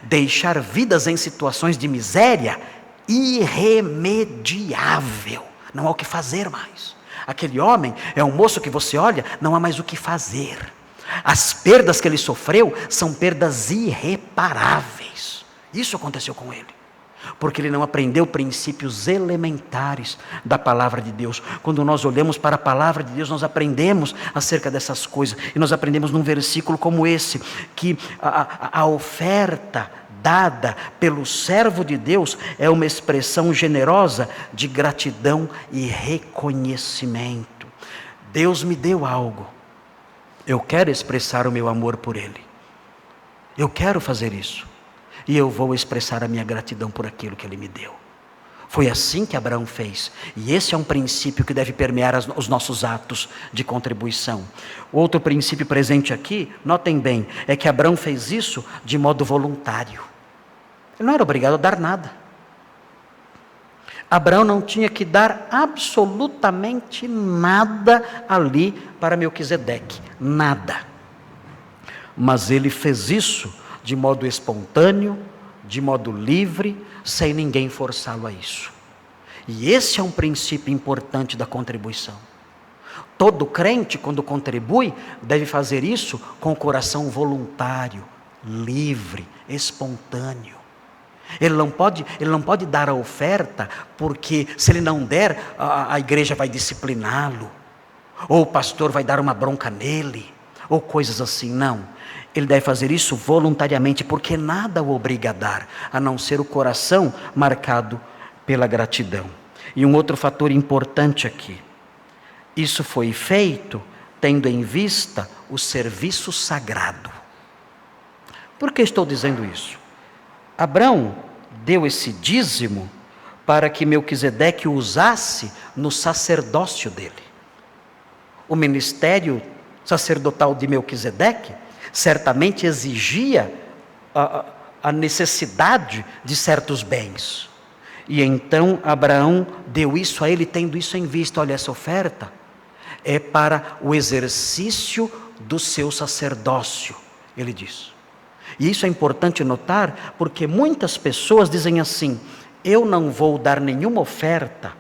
deixar vidas em situações de miséria irremediável. Não há o que fazer mais. Aquele homem é um moço que você olha, não há mais o que fazer. As perdas que ele sofreu são perdas irreparáveis. Isso aconteceu com ele, porque ele não aprendeu princípios elementares da palavra de Deus. Quando nós olhamos para a palavra de Deus, nós aprendemos acerca dessas coisas, e nós aprendemos num versículo como esse, que a oferta dada pelo servo de Deus é uma expressão generosa de gratidão e reconhecimento. Deus me deu algo, eu quero expressar o meu amor por Ele, eu quero fazer isso. E eu vou expressar a minha gratidão por aquilo que Ele me deu. Foi assim que Abraão fez. E esse é um princípio que deve permear os nossos atos de contribuição. Outro princípio presente aqui, notem bem, é que Abraão fez isso de modo voluntário. Ele não era obrigado a dar nada. Abraão não tinha que dar absolutamente nada ali para Melquisedeque. Nada. Mas ele fez isso de modo espontâneo, de modo livre, sem ninguém forçá-lo a isso. E esse é um princípio importante da contribuição. Todo crente, quando contribui, deve fazer isso com o coração voluntário, livre, espontâneo. Ele não pode dar a oferta, porque se ele não der, a igreja vai discipliná-lo, ou o pastor vai dar uma bronca nele, ou coisas assim. Não, ele deve fazer isso voluntariamente, porque nada o obriga a dar, a não ser o coração marcado pela gratidão. E um outro fator importante aqui, isso foi feito tendo em vista o serviço sagrado. Por que estou dizendo isso? Abraão deu esse dízimo para que Melquisedeque o usasse no sacerdócio dele. O ministério sacerdotal de Melquisedeque certamente exigia a necessidade de certos bens. E então Abraão deu isso a ele, tendo isso em vista. Olha, essa oferta é para o exercício do seu sacerdócio, ele diz. E isso é importante notar, porque muitas pessoas dizem assim: eu não vou dar nenhuma oferta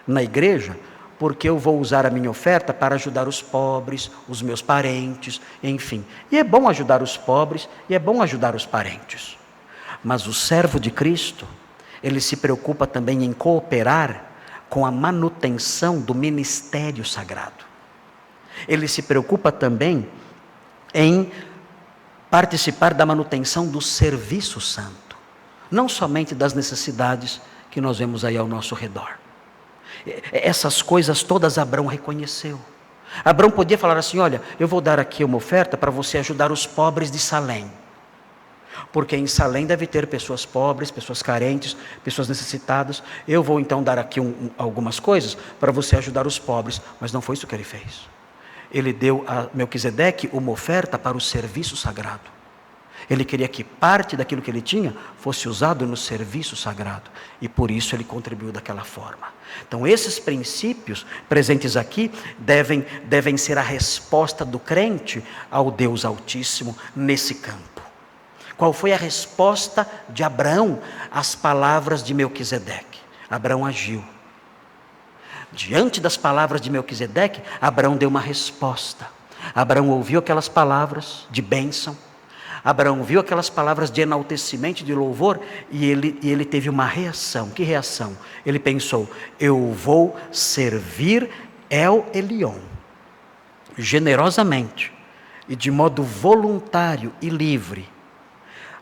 na igreja, porque eu vou usar a minha oferta para ajudar os pobres, os meus parentes, enfim. E é bom ajudar os pobres, e é bom ajudar os parentes. Mas o servo de Cristo, ele se preocupa também em cooperar com a manutenção do ministério sagrado. Ele se preocupa também em participar da manutenção do serviço santo, não somente das necessidades que nós vemos aí ao nosso redor. Essas coisas todas Abraão reconheceu. Abraão podia falar assim: olha, eu vou dar aqui uma oferta para você ajudar os pobres de Salém, porque em Salém deve ter pessoas pobres, pessoas carentes, pessoas necessitadas. Eu vou então dar aqui algumas coisas para você ajudar os pobres. Mas não foi isso que ele fez. Ele deu a Melquisedeque uma oferta para o serviço sagrado. Ele queria que parte daquilo que ele tinha fosse usado no serviço sagrado, e por isso ele contribuiu daquela forma. Então esses princípios presentes aqui devem ser a resposta do crente ao Deus Altíssimo nesse campo. Qual foi a resposta de Abraão às palavras de Melquisedeque? Abraão agiu. Diante das palavras de Melquisedeque, Abraão deu uma resposta. Abraão ouviu aquelas palavras de bênção, Abraão viu aquelas palavras de enaltecimento, de louvor, e ele teve uma reação. Que reação? Ele pensou: eu vou servir El Elyon, generosamente, e de modo voluntário e livre,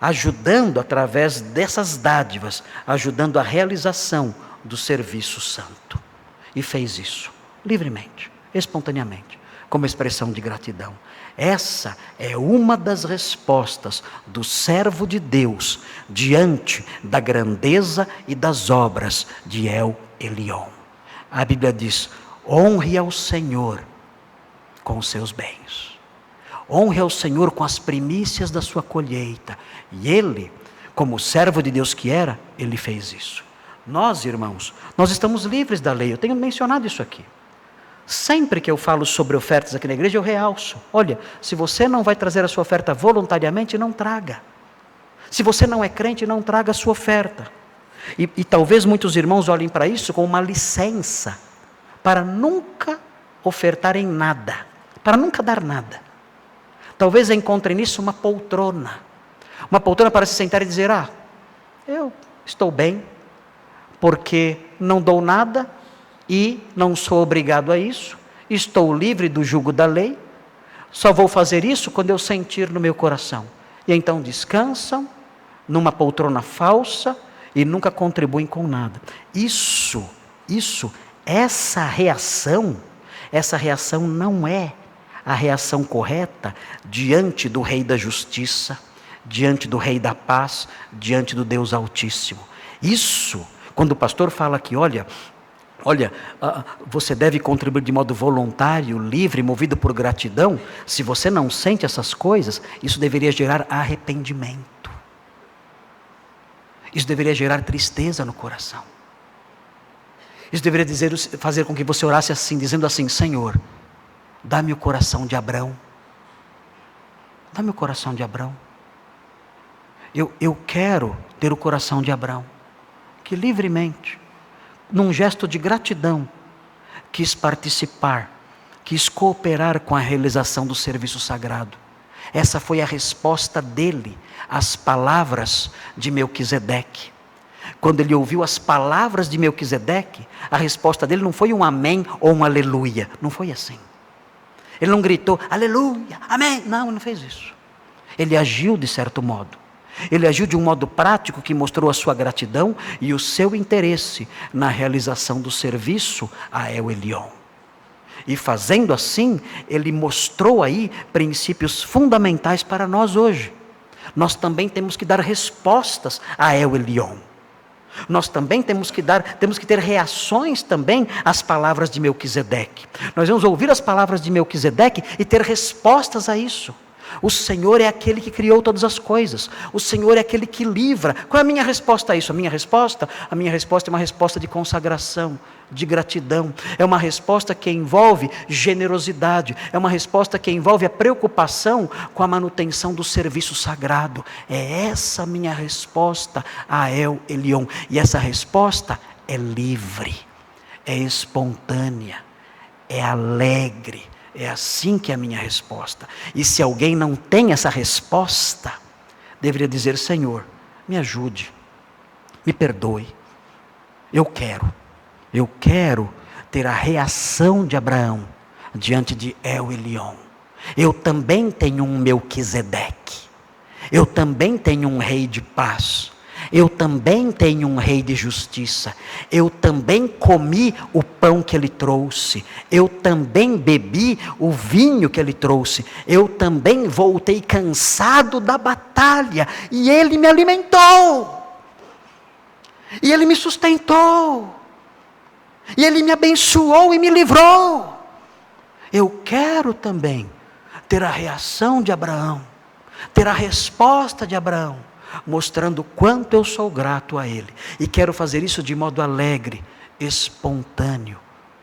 ajudando através dessas dádivas, ajudando a realização do serviço santo. E fez isso, livremente, espontaneamente, como expressão de gratidão. Essa é uma das respostas do servo de Deus diante da grandeza e das obras de El Elyon. A Bíblia diz: honre ao Senhor com os seus bens. Honre ao Senhor com as primícias da sua colheita. E ele, como servo de Deus que era, ele fez isso. Nós, irmãos, nós estamos livres da lei. Eu tenho mencionado isso aqui. Sempre que eu falo sobre ofertas aqui na igreja, eu realço: olha, se você não vai trazer a sua oferta voluntariamente, não traga. Se você não é crente, não traga a sua oferta. E talvez muitos irmãos olhem para isso como uma licença para nunca ofertarem nada, para nunca dar nada. Talvez encontrem nisso uma poltrona para se sentar e dizer: eu estou bem, porque não dou nada e não sou obrigado a isso, estou livre do jugo da lei, só vou fazer isso quando eu sentir no meu coração. E então descansam numa poltrona falsa e nunca contribuem com nada. Essa reação não é a reação correta diante do Rei da Justiça, diante do Rei da Paz, diante do Deus Altíssimo. Isso, quando o pastor fala aqui: olha, você deve contribuir de modo voluntário, livre, movido por gratidão. Se você não sente essas coisas, isso deveria gerar arrependimento. Isso deveria gerar tristeza no coração. Isso deveria fazer com que você orasse assim, dizendo assim: Senhor, dá-me o coração de Abraão. Dá-me o coração de Abraão. Eu quero ter o coração de Abraão, que livremente, num gesto de gratidão, quis participar, quis cooperar com a realização do serviço sagrado. Essa foi a resposta dele às palavras de Melquisedeque. Quando ele ouviu as palavras de Melquisedeque, a resposta dele não foi um amém ou um aleluia. Não foi assim. Ele não gritou, aleluia, amém. Não, ele não fez isso. Ele agiu de certo modo. Ele agiu de um modo prático que mostrou a sua gratidão e o seu interesse na realização do serviço a El Elyon. E fazendo assim, ele mostrou aí princípios fundamentais para nós hoje. Nós também temos que dar respostas a El Elyon. Nós também temos que ter reações também às palavras de Melquisedeque. Nós vamos ouvir as palavras de Melquisedeque e ter respostas a isso. O Senhor é aquele que criou todas as coisas. O Senhor é aquele que livra. Qual é a minha resposta a isso? A minha resposta é uma resposta de consagração, de gratidão. É uma resposta que envolve generosidade. É uma resposta que envolve a preocupação com a manutenção do serviço sagrado. É essa a minha resposta a El Elyon. E essa resposta é livre, é espontânea, é alegre. É assim que é a minha resposta. E se alguém não tem essa resposta, deveria dizer, Senhor, me ajude, me perdoe. Eu quero ter a reação de Abraão diante de El Elyon. Eu também tenho um Melquisedeque. Eu também tenho um rei de paz. Eu também tenho um rei de justiça. Eu também comi o pão que ele trouxe. Eu também bebi o vinho que ele trouxe. Eu também voltei cansado da batalha. E ele me alimentou. E ele me sustentou. E ele me abençoou e me livrou. Eu quero também ter a reação de Abraão. Ter a resposta de Abraão. Mostrando quanto eu sou grato a Ele. E quero fazer isso de modo alegre, espontâneo,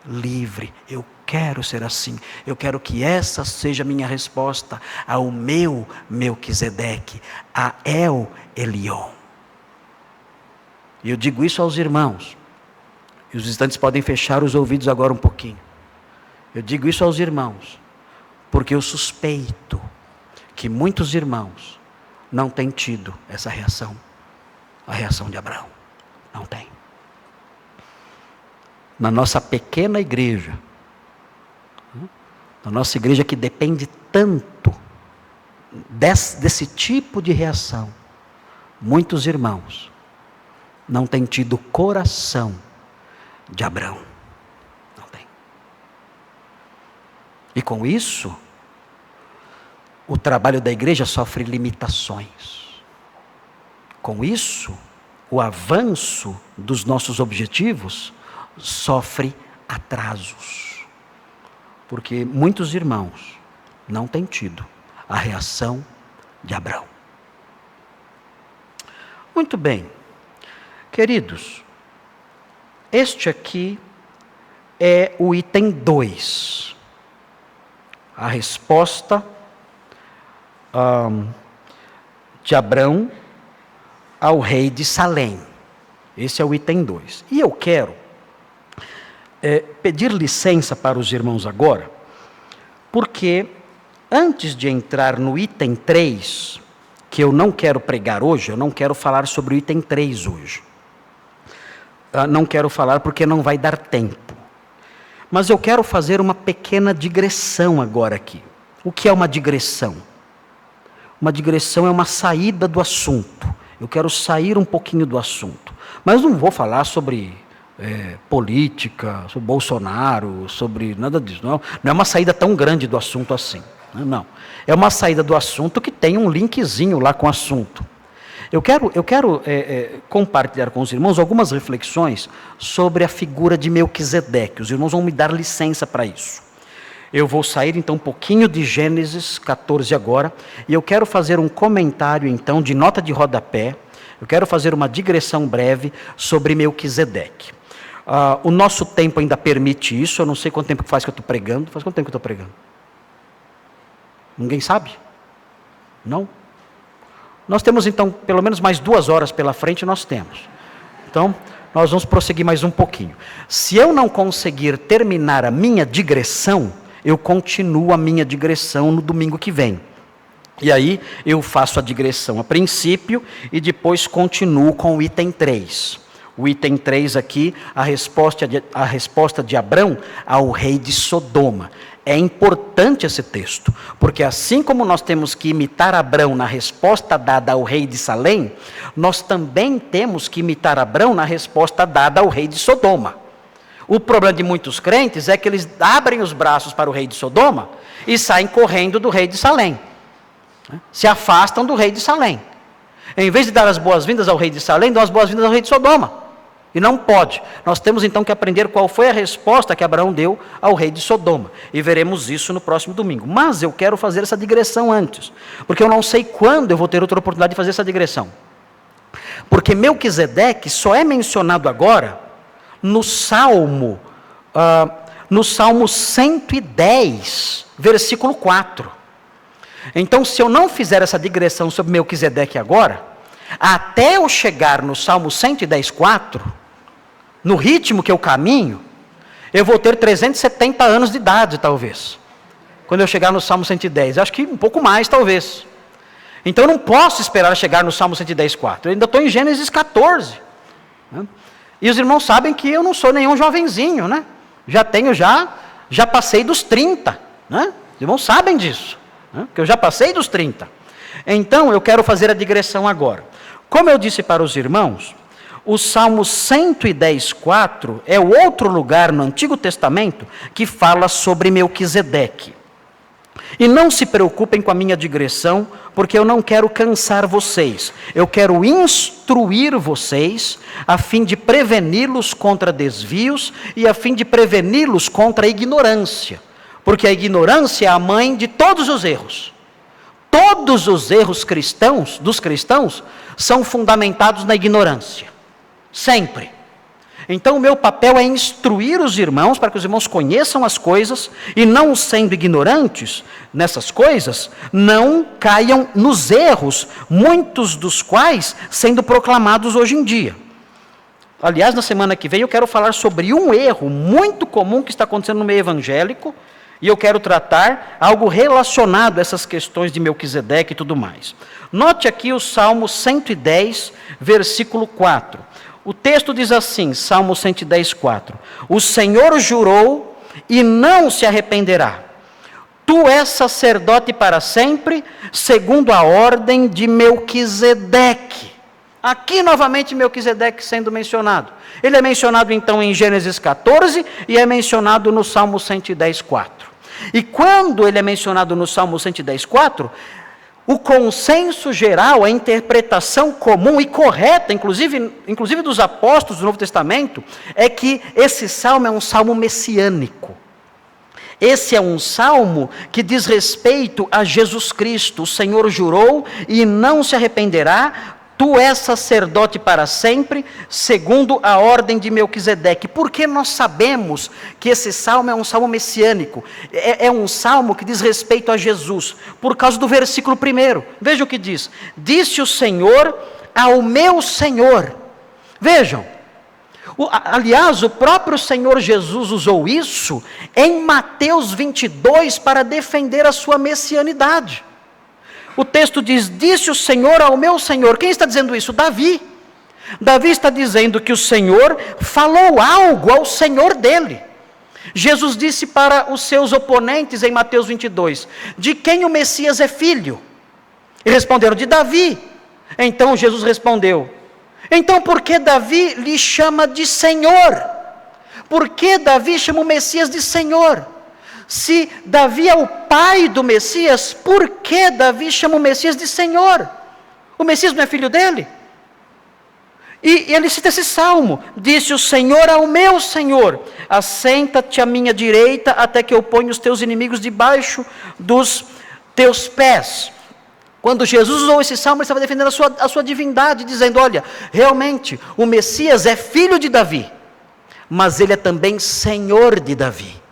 livre. Eu quero ser assim. Eu quero que essa seja a minha resposta ao meu Melquisedeque, a El Elyon. E eu digo isso aos irmãos. E os visitantes podem fechar os ouvidos agora um pouquinho. Eu digo isso aos irmãos, porque eu suspeito que muitos irmãos não tem tido essa reação, a reação de Abraão. Não tem. Na nossa pequena igreja, na nossa igreja que depende tanto desse tipo de reação, muitos irmãos não têm tido o coração de Abraão. Não tem. E com isso, o trabalho da igreja sofre limitações. Com isso, o avanço dos nossos objetivos sofre atrasos. Porque muitos irmãos não têm tido a reação de Abraão. Muito bem. Queridos, este aqui é o item 2. A resposta de Abrão ao rei de Salém. Esse é o item 2. E eu quero pedir licença para os irmãos agora, porque antes de entrar no item 3, que eu não quero pregar hoje, eu não quero falar sobre o item 3 hoje. Não quero falar porque não vai dar tempo. Mas eu quero fazer uma pequena digressão agora aqui. O que é uma digressão? Uma digressão é uma saída do assunto. Eu quero sair um pouquinho do assunto. Mas não vou falar sobre política, sobre Bolsonaro, sobre nada disso. Não é uma saída tão grande do assunto assim. Não. É uma saída do assunto que tem um linkzinho lá com o assunto. Eu quero compartilhar com os irmãos algumas reflexões sobre a figura de Melquisedeque. Os irmãos vão me dar licença para isso. Eu vou sair então um pouquinho de Gênesis 14 agora, e eu quero fazer um comentário então de nota de rodapé, eu quero fazer uma digressão breve sobre Melquisedeque. O nosso tempo ainda permite isso, eu não sei quanto tempo faz que eu estou pregando. Faz quanto tempo que eu estou pregando? Ninguém sabe? Não? Nós temos então pelo menos mais 2 horas pela frente, nós temos. Então, nós vamos prosseguir mais um pouquinho. Se eu não conseguir terminar a minha digressão, eu continuo a minha digressão no domingo que vem. E aí eu faço a digressão a princípio e depois continuo com o item 3. O item 3 aqui, a resposta de Abrão ao rei de Sodoma. É importante esse texto, porque assim como nós temos que imitar Abrão na resposta dada ao rei de Salém, nós também temos que imitar Abrão na resposta dada ao rei de Sodoma. O problema de muitos crentes é que eles abrem os braços para o rei de Sodoma e saem correndo do rei de Salém. Se afastam do rei de Salém. Em vez de dar as boas-vindas ao rei de Salém, dão as boas-vindas ao rei de Sodoma. E não pode. Nós temos então que aprender qual foi a resposta que Abraão deu ao rei de Sodoma. E veremos isso no próximo domingo. Mas eu quero fazer essa digressão antes. Porque eu não sei quando eu vou ter outra oportunidade de fazer essa digressão. Porque Melquisedeque só é mencionado agora no Salmo 110, versículo 4. Então, se eu não fizer essa digressão sobre Melquisedeque agora, até eu chegar no Salmo 110, 4... no ritmo que eu caminho, eu vou ter 370 anos de idade, talvez. Quando eu chegar no Salmo 110. Acho que um pouco mais, talvez. Então eu não posso esperar chegar no Salmo 110, 4. Eu ainda estou em Gênesis 14. Né? E os irmãos sabem que eu não sou nenhum jovenzinho, né? Já passei dos 30. Né? Os irmãos sabem disso. Né? Que eu já passei dos 30. Então eu quero fazer a digressão agora. Como eu disse para os irmãos, o Salmo 110, 4 é o outro lugar no Antigo Testamento que fala sobre Melquisedeque. E não se preocupem com a minha digressão, porque eu não quero cansar vocês. Eu quero instruir vocês, a fim de preveni-los contra desvios e a fim de preveni-los contra a ignorância. Porque a ignorância é a mãe de todos os erros. Todos os erros dos cristãos, são fundamentados na ignorância. Sempre. Então o meu papel é instruir os irmãos, para que os irmãos conheçam as coisas, e não sendo ignorantes nessas coisas, não caiam nos erros, muitos dos quais sendo proclamados hoje em dia. Aliás, na semana que vem eu quero falar sobre um erro muito comum que está acontecendo no meio evangélico, e eu quero tratar algo relacionado a essas questões de Melquisedeque e tudo mais. Note aqui o Salmo 110, versículo 4. O texto diz assim, Salmo 110, 4. O Senhor jurou e não se arrependerá. Tu és sacerdote para sempre, segundo a ordem de Melquisedeque. Aqui novamente Melquisedeque sendo mencionado. Ele é mencionado então em Gênesis 14 e é mencionado no Salmo 110, 4. E quando ele é mencionado no Salmo 110, 4... o consenso geral, a interpretação comum e correta, inclusive dos apóstolos do Novo Testamento, é que esse salmo é um salmo messiânico. Esse é um salmo que diz respeito a Jesus Cristo. O Senhor jurou e não se arrependerá. Tu és sacerdote para sempre, segundo a ordem de Melquisedeque. Porque nós sabemos que esse salmo é um salmo messiânico. É um salmo que diz respeito a Jesus. Por causa do versículo 1. Veja o que diz. Disse o Senhor ao meu Senhor. Vejam. Aliás, o próprio Senhor Jesus usou isso em Mateus 22 para defender a sua messianidade. O texto diz, disse o Senhor ao meu Senhor. Quem está dizendo isso? Davi. Davi está dizendo que o Senhor falou algo ao Senhor dele. Jesus disse para os seus oponentes em Mateus 22, de quem o Messias é filho? E responderam, de Davi. Então Jesus respondeu, então por que Davi lhe chama de Senhor? Por que Davi chama o Messias de Senhor? Se Davi é o pai do Messias, por que Davi chama o Messias de Senhor? O Messias não é filho dele? E ele cita esse salmo, disse o Senhor ao meu Senhor, assenta-te à minha direita, até que eu ponha os teus inimigos debaixo dos teus pés. Quando Jesus usou esse salmo, ele estava defendendo a sua divindade, dizendo, olha, realmente, o Messias é filho de Davi, mas ele é também Senhor de Davi.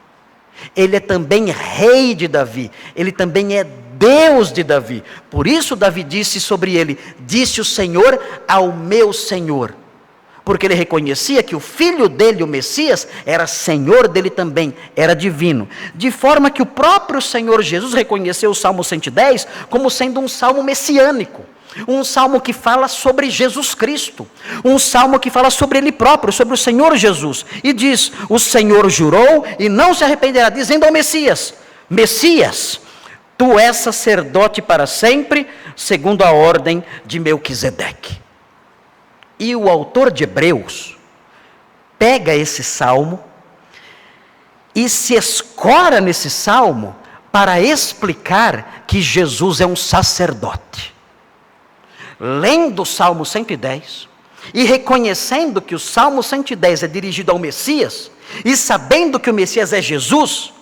Ele é também rei de Davi, ele também é Deus de Davi. Por isso Davi disse sobre ele, disse o Senhor ao meu Senhor. porque ele reconhecia que o filho dele, o Messias, era Senhor dele também, era divino. De forma que o próprio Senhor Jesus reconheceu o Salmo 110 como sendo um salmo messiânico. Um salmo que fala sobre Jesus Cristo, um salmo que fala sobre Ele próprio, sobre o Senhor Jesus, e diz: o Senhor jurou e não se arrependerá, dizendo ao Messias: Messias, tu és sacerdote para sempre, segundo a ordem de Melquisedeque. E o autor de Hebreus pega esse salmo e se escora nesse salmo para explicar que Jesus é um sacerdote. Lendo o Salmo 110 e reconhecendo que o Salmo 110 é dirigido ao Messias, e sabendo que o Messias é Jesus,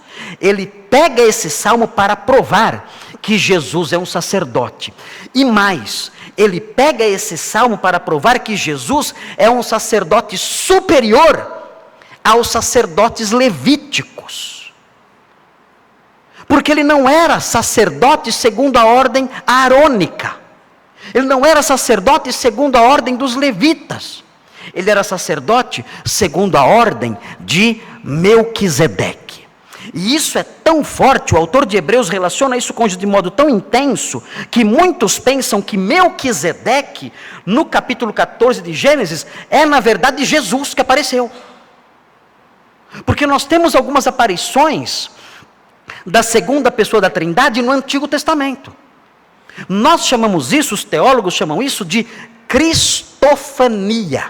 ele pega esse salmo para provar que Jesus é um sacerdote. E mais, ele pega esse salmo para provar que Jesus é um sacerdote superior aos sacerdotes levíticos. Porque ele não era sacerdote segundo a ordem aarônica. Ele não era sacerdote segundo a ordem dos levitas. Ele era sacerdote segundo a ordem de Melquisedeque. E isso é tão forte, o autor de Hebreus relaciona isso com de modo tão intenso, que muitos pensam que Melquisedeque, no capítulo 14 de Gênesis, é na verdade Jesus que apareceu. Porque nós temos algumas aparições da segunda pessoa da Trindade no Antigo Testamento. Nós chamamos isso, os teólogos chamam isso de cristofania.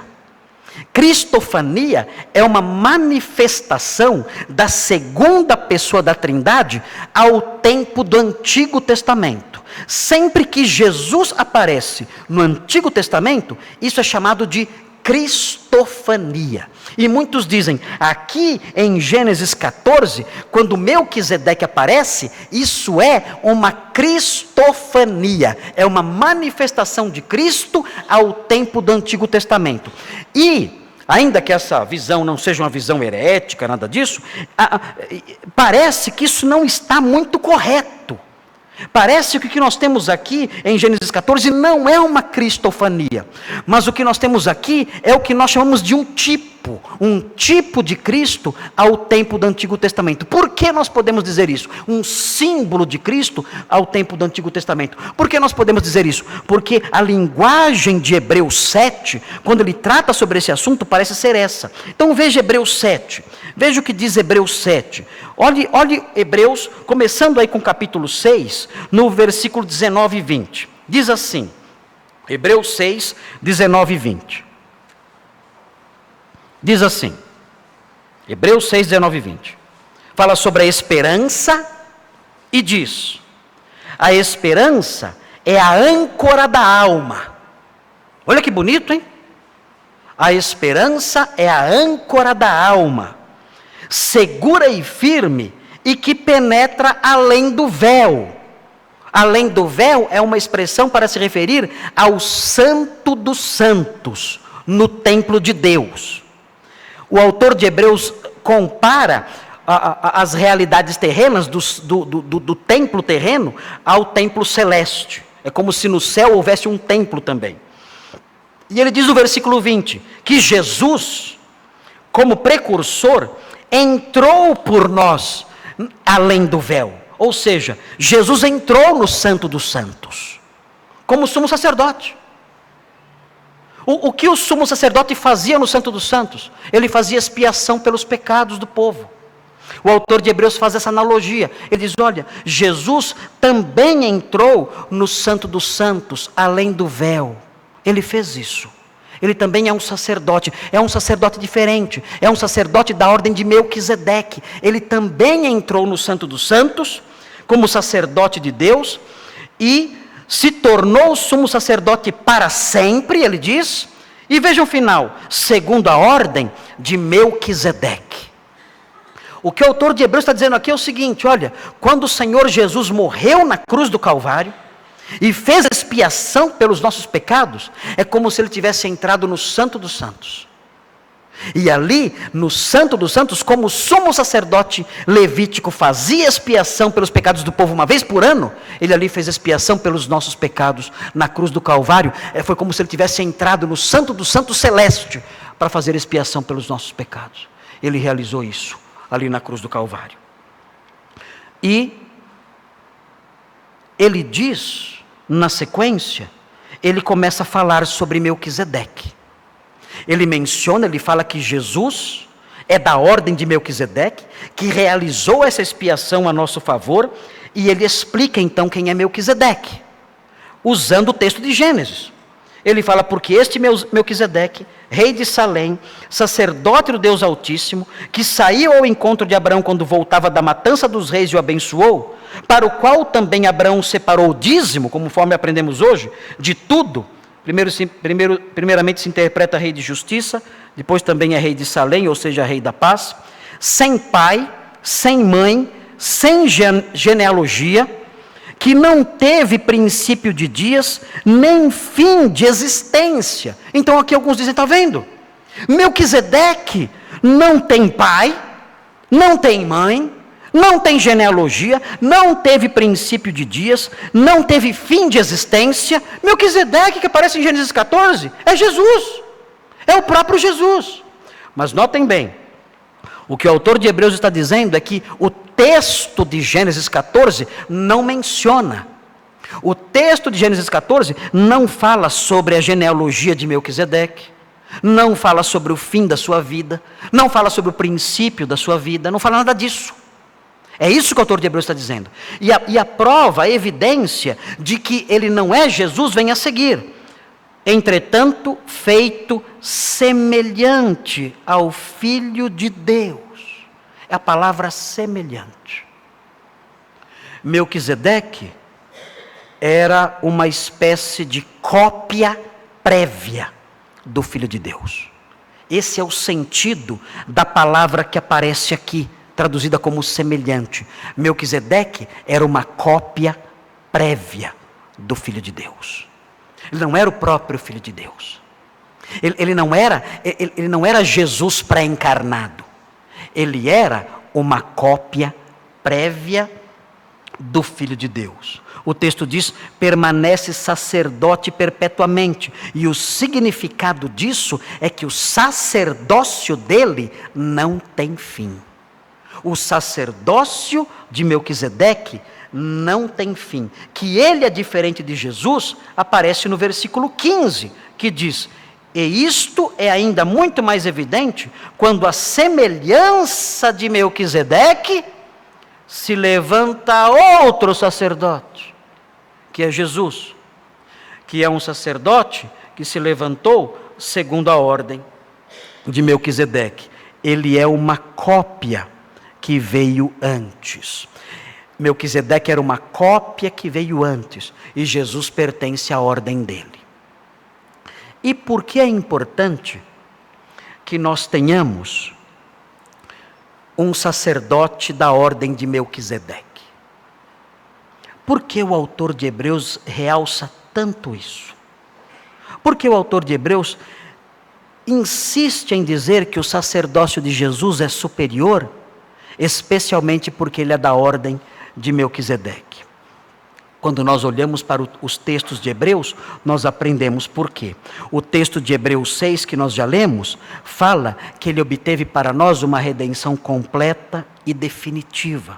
Cristofania é uma manifestação da segunda pessoa da Trindade ao tempo do Antigo Testamento. Sempre que Jesus aparece no Antigo Testamento, isso é chamado de cristofania. E muitos dizem, aqui em Gênesis 14, quando Melquisedeque aparece, isso é uma cristofania, é uma manifestação de Cristo ao tempo do Antigo Testamento. E, ainda que essa visão não seja uma visão herética, nada disso, parece que isso não está muito correto. Parece que o que nós temos aqui em Gênesis 14 não é uma cristofania, mas o que nós temos aqui é o que nós chamamos de um tipo de Cristo ao tempo do Antigo Testamento. Por que nós podemos dizer isso? Um símbolo de Cristo ao tempo do Antigo Testamento. Por que nós podemos dizer isso? Porque a linguagem de Hebreus 7, quando ele trata sobre esse assunto, parece ser essa. Então veja Hebreus 7, veja o que diz Hebreus 7. Olhe Hebreus, começando aí com o capítulo 6, no versículo 19 e 20. Diz assim, Hebreus 6, 19 e 20. Diz assim, Hebreus 6, 19 e 20. Fala sobre a esperança e diz: a esperança é a âncora da alma. Olha que bonito, hein? A esperança é a âncora da alma, segura e firme, e que penetra além do véu. Além do véu é uma expressão para se referir ao Santo dos Santos, no templo de Deus. O autor de Hebreus compara as realidades terrenas do templo terreno ao templo celeste. É como se no céu houvesse um templo também. E ele diz no versículo 20, que Jesus, como precursor, entrou por nós além do véu. Ou seja, Jesus entrou no Santo dos Santos, como sumo sacerdote. O que o sumo sacerdote fazia no Santo dos Santos? Ele fazia expiação pelos pecados do povo. O autor de Hebreus faz essa analogia. Ele diz, olha, Jesus também entrou no Santo dos Santos, além do véu. Ele fez isso. Ele também é um sacerdote diferente, é um sacerdote da ordem de Melquisedeque. Ele também entrou no Santo dos Santos, como sacerdote de Deus, e se tornou sumo sacerdote para sempre, ele diz, e veja o final, segundo a ordem de Melquisedeque. O que o autor de Hebreus está dizendo aqui é o seguinte, olha, quando o Senhor Jesus morreu na cruz do Calvário, e fez expiação pelos nossos pecados, é como se ele tivesse entrado no Santo dos Santos. E ali, no Santo dos Santos, como o sumo sacerdote levítico fazia expiação pelos pecados do povo uma vez por ano, ele ali fez expiação pelos nossos pecados na cruz do Calvário. Foi como se ele tivesse entrado no Santo dos Santos celeste, para fazer expiação pelos nossos pecados. Ele realizou isso ali na cruz do Calvário. E ele diz, na sequência, ele começa a falar sobre Melquisedeque. Ele menciona, ele fala que Jesus é da ordem de Melquisedeque, que realizou essa expiação a nosso favor, e ele explica então quem é Melquisedeque, usando o texto de Gênesis. Ele fala, porque este Melquisedeque, rei de Salém, sacerdote do Deus Altíssimo, que saiu ao encontro de Abraão quando voltava da matança dos reis e o abençoou, para o qual também Abraão separou o dízimo, conforme aprendemos hoje, de tudo. Primeiramente se interpreta rei de justiça, depois também é rei de Salém, ou seja, rei da paz, sem pai, sem mãe, sem genealogia, que não teve princípio de dias, nem fim de existência. Então aqui alguns dizem, está vendo? Melquisedeque não tem pai, não tem mãe, não tem genealogia, não teve princípio de dias, não teve fim de existência. Melquisedeque, que aparece em Gênesis 14, é Jesus, é o próprio Jesus. Mas notem bem, o que o autor de Hebreus está dizendo é que o texto de Gênesis 14 não menciona. O texto de Gênesis 14 não fala sobre a genealogia de Melquisedeque, não fala sobre o fim da sua vida, não fala sobre o princípio da sua vida, não fala nada disso. É isso que o autor de Hebreus está dizendo. E a prova, a evidência de que ele não é Jesus vem a seguir. Entretanto, feito semelhante ao Filho de Deus. É a palavra semelhante. Melquisedeque era uma espécie de cópia prévia do Filho de Deus. Esse é o sentido da palavra que aparece aqui, traduzida como semelhante. Melquisedeque era uma cópia prévia do Filho de Deus. Ele não era o próprio Filho de Deus. Ele não era Jesus pré-encarnado. Ele era uma cópia prévia do Filho de Deus. O texto diz, permanece sacerdote perpetuamente. E o significado disso é que o sacerdócio dele não tem fim. O sacerdócio de Melquisedeque não tem fim. Que ele é diferente de Jesus, aparece no versículo 15, que diz, e isto é ainda muito mais evidente, quando a semelhança de Melquisedeque se levanta outro sacerdote, que é Jesus, que é um sacerdote que se levantou segundo a ordem de Melquisedeque. Ele é uma cópia que veio antes. Melquisedeque era uma cópia que veio antes, e Jesus pertence à ordem dele. E por que é importante que nós tenhamos um sacerdote da ordem de Melquisedeque? Por que o autor de Hebreus realça tanto isso? Por que o autor de Hebreus insiste em dizer que o sacerdócio de Jesus é superior, especialmente porque ele é da ordem de Melquisedeque? Quando nós olhamos para os textos de Hebreus, nós aprendemos por quê. O texto de Hebreus 6, que nós já lemos, fala que ele obteve para nós uma redenção completa e definitiva.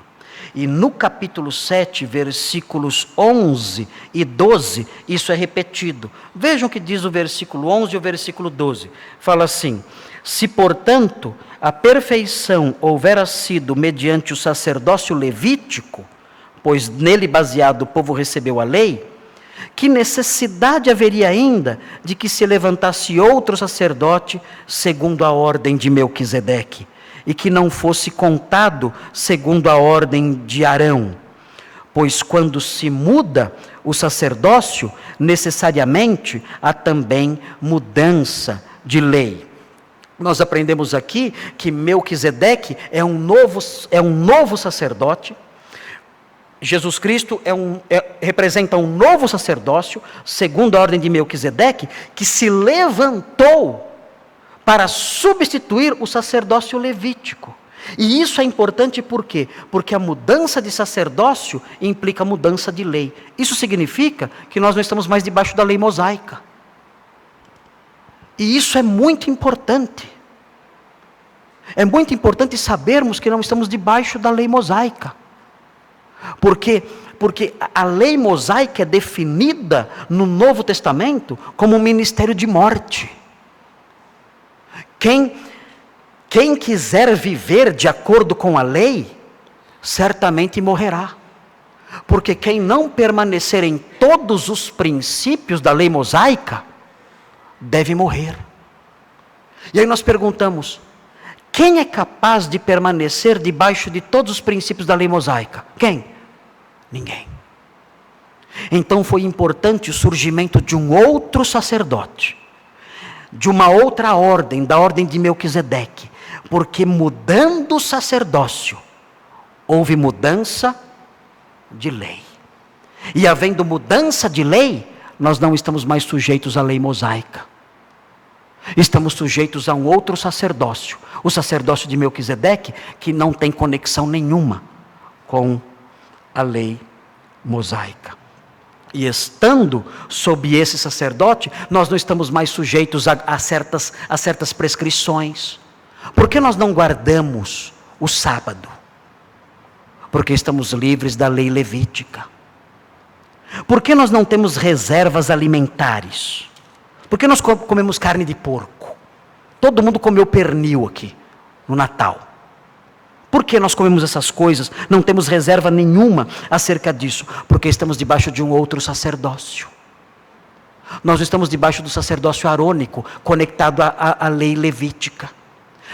E no capítulo 7, versículos 11 e 12, isso é repetido. Vejam o que diz o versículo 11 e o versículo 12. Fala assim, se portanto a perfeição houvera sido mediante o sacerdócio levítico, pois nele baseado o povo recebeu a lei, que necessidade haveria ainda de que se levantasse outro sacerdote segundo a ordem de Melquisedeque, e que não fosse contado segundo a ordem de Arão? Pois quando se muda o sacerdócio, necessariamente há também mudança de lei. Nós aprendemos aqui que Melquisedeque é um novo sacerdote. Jesus Cristo representa um novo sacerdócio, segundo a ordem de Melquisedeque, que se levantou para substituir o sacerdócio levítico. E isso é importante por quê? Porque a mudança de sacerdócio implica mudança de lei. Isso significa que nós não estamos mais debaixo da lei mosaica. E isso é muito importante. É muito importante sabermos que não estamos debaixo da lei mosaica. Porque a lei mosaica é definida no Novo Testamento como um ministério de morte. Quem quiser viver de acordo com a lei, certamente morrerá. Porque quem não permanecer em todos os princípios da lei mosaica, deve morrer. E aí nós perguntamos, quem é capaz de permanecer debaixo de todos os princípios da lei mosaica? Quem? Ninguém. Então foi importante o surgimento de um outro sacerdote, de uma outra ordem, da ordem de Melquisedeque, porque mudando o sacerdócio, houve mudança de lei. E havendo mudança de lei, nós não estamos mais sujeitos à lei mosaica. Estamos sujeitos a um outro sacerdócio, o sacerdócio de Melquisedeque, que não tem conexão nenhuma com a lei mosaica. E estando sob esse sacerdote, nós não estamos mais sujeitos a certas prescrições. Por que nós não guardamos o sábado? Porque estamos livres da lei levítica. Por que nós não temos reservas alimentares? Por que nós comemos carne de porco? Todo mundo comeu pernil aqui, no Natal. Por que nós comemos essas coisas? Não temos reserva nenhuma acerca disso. Porque estamos debaixo de um outro sacerdócio. Nós estamos debaixo do sacerdócio arônico, conectado à lei levítica.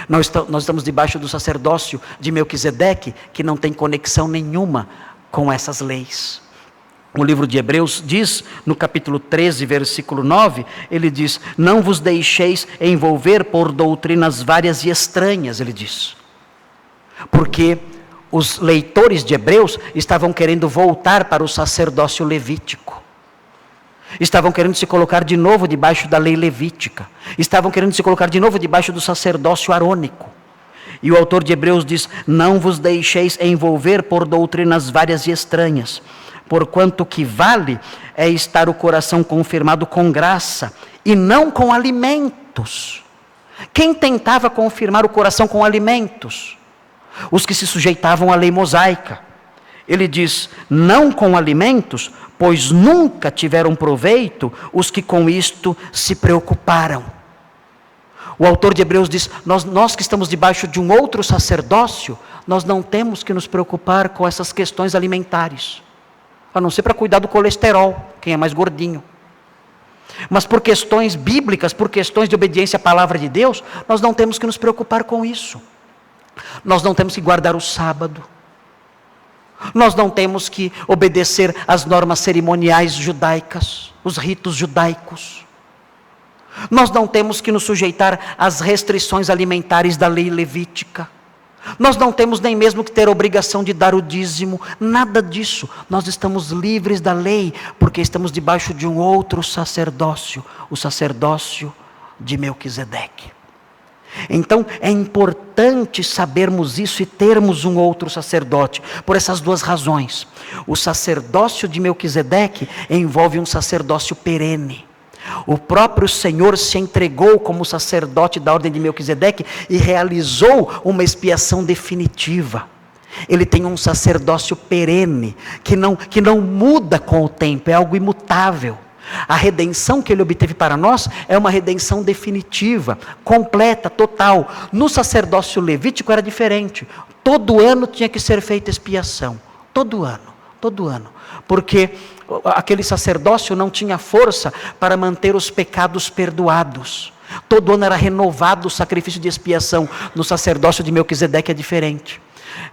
Nós estamos debaixo do sacerdócio de Melquisedeque, que não tem conexão nenhuma com essas leis. O livro de Hebreus diz, no capítulo 13, versículo 9, ele diz, não vos deixeis envolver por doutrinas várias e estranhas, ele diz. Porque os leitores de Hebreus estavam querendo voltar para o sacerdócio levítico. Estavam querendo se colocar de novo debaixo da lei levítica. Estavam querendo se colocar de novo debaixo do sacerdócio arônico. E o autor de Hebreus diz, não vos deixeis envolver por doutrinas várias e estranhas, porquanto que vale é estar o coração confirmado com graça, e não com alimentos. Quem tentava confirmar o coração com alimentos? Os que se sujeitavam à lei mosaica. Ele diz, não com alimentos, pois nunca tiveram proveito os que com isto se preocuparam. O autor de Hebreus diz, nós que estamos debaixo de um outro sacerdócio, nós não temos que nos preocupar com essas questões alimentares, a não ser para cuidar do colesterol, quem é mais gordinho. Mas por questões bíblicas, por questões de obediência à palavra de Deus, nós não temos que nos preocupar com isso. Nós não temos que guardar o sábado. Nós não temos que obedecer às normas cerimoniais judaicas, os ritos judaicos. Nós não temos que nos sujeitar às restrições alimentares da lei levítica. Nós não temos nem mesmo que ter a obrigação de dar o dízimo, nada disso. Nós estamos livres da lei, porque estamos debaixo de um outro sacerdócio, o sacerdócio de Melquisedeque. Então é importante sabermos isso e termos um outro sacerdote, por essas duas razões. O sacerdócio de Melquisedeque envolve um sacerdócio perene. O próprio Senhor se entregou como sacerdote da ordem de Melquisedeque e realizou uma expiação definitiva. Ele tem um sacerdócio perene, que não muda com o tempo, é algo imutável. A redenção que ele obteve para nós é uma redenção definitiva, completa, total. No sacerdócio levítico era diferente. Todo ano tinha que ser feita expiação. Todo ano. Porque aquele sacerdócio não tinha força para manter os pecados perdoados. Todo ano era renovado o sacrifício de expiação. No sacerdócio de Melquisedeque é diferente.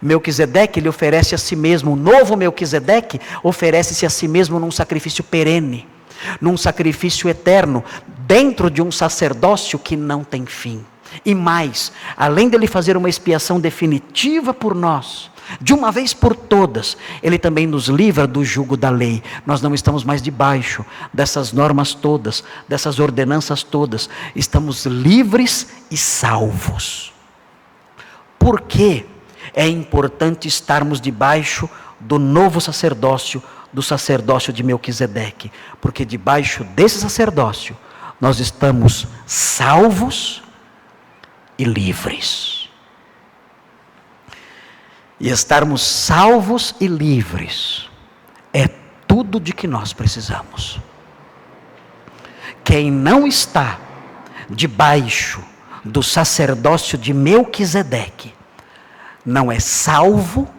Melquisedeque, ele oferece a si mesmo, o novo Melquisedeque oferece-se a si mesmo num sacrifício perene, num sacrifício eterno, dentro de um sacerdócio que não tem fim. E mais, além dele fazer uma expiação definitiva por nós, de uma vez por todas, ele também nos livra do jugo da lei. Nós não estamos mais debaixo dessas normas todas, dessas ordenanças todas. Estamos livres e salvos. Por que é importante estarmos debaixo do novo sacerdócio, do sacerdócio de Melquisedeque? Porque debaixo desse sacerdócio, nós estamos salvos e livres. E estarmos salvos e livres é tudo de que nós precisamos. Quem não está debaixo do sacerdócio de Melquisedeque não é salvo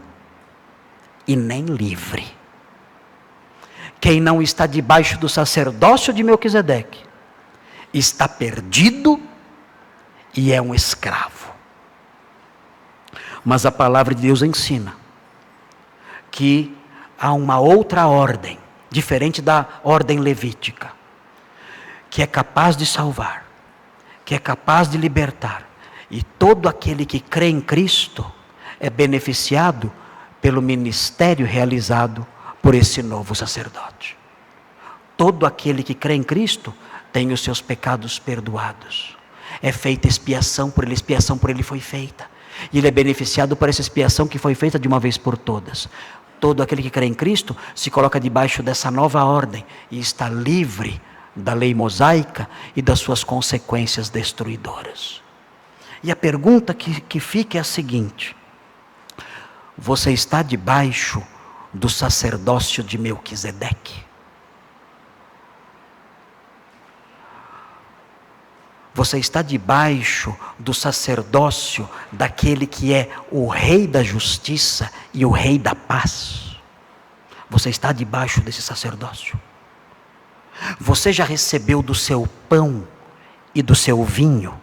e nem livre. Quem não está debaixo do sacerdócio de Melquisedeque está perdido e é um escravo. Mas a palavra de Deus ensina que há uma outra ordem, diferente da ordem levítica, que é capaz de salvar, que é capaz de libertar. E todo aquele que crê em Cristo é beneficiado pelo ministério realizado por esse novo sacerdote. Todo aquele que crê em Cristo tem os seus pecados perdoados. É feita expiação por ele foi feita. E ele é beneficiado por essa expiação que foi feita de uma vez por todas. Todo aquele que crê em Cristo se coloca debaixo dessa nova ordem e está livre da lei mosaica e das suas consequências destruidoras. E a pergunta que fica é a seguinte: você está debaixo do sacerdócio de Melquisedeque? Você está debaixo do sacerdócio daquele que é o Rei da Justiça e o Rei da Paz? Você está debaixo desse sacerdócio? Você já recebeu do seu pão e do seu vinho?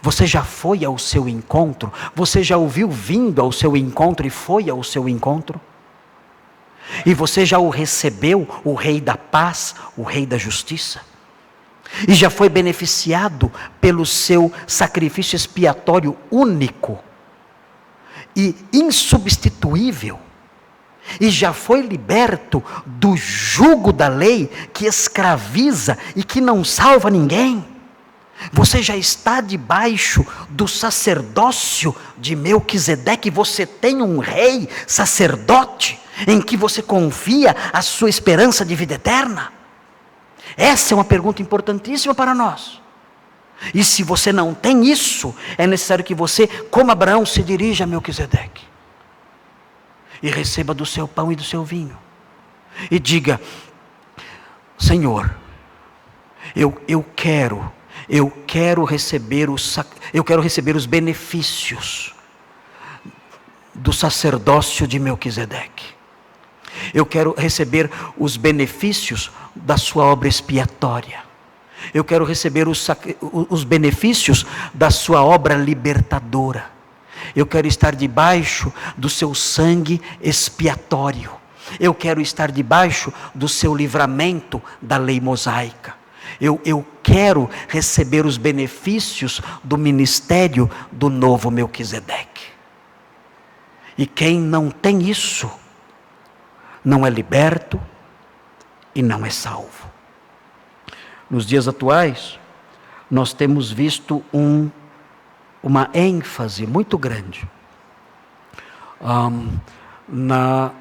Você já foi ao seu encontro? Você já ouviu vindo ao seu encontro e foi ao seu encontro? E você já o recebeu, o Rei da Paz, o Rei da Justiça? E já foi beneficiado pelo seu sacrifício expiatório único e insubstituível? E já foi liberto do jugo da lei que escraviza e que não salva ninguém? Você já está debaixo do sacerdócio de Melquisedeque? Você tem um rei sacerdote em que você confia a sua esperança de vida eterna? Essa é uma pergunta importantíssima para nós. E se você não tem isso, é necessário que você, como Abraão, se dirija a Melquisedeque e receba do seu pão e do seu vinho e diga: Senhor, eu quero receber os benefícios do sacerdócio de Melquisedeque. Eu quero receber os benefícios da sua obra expiatória. Eu quero receber os benefícios da sua obra libertadora. Eu quero estar debaixo do seu sangue expiatório. Eu quero estar debaixo do seu livramento da lei mosaica. Eu quero receber os benefícios do ministério do novo Melquisedeque. E quem não tem isso, não é liberto e não é salvo. Nos dias atuais, nós temos visto uma ênfase muito grande na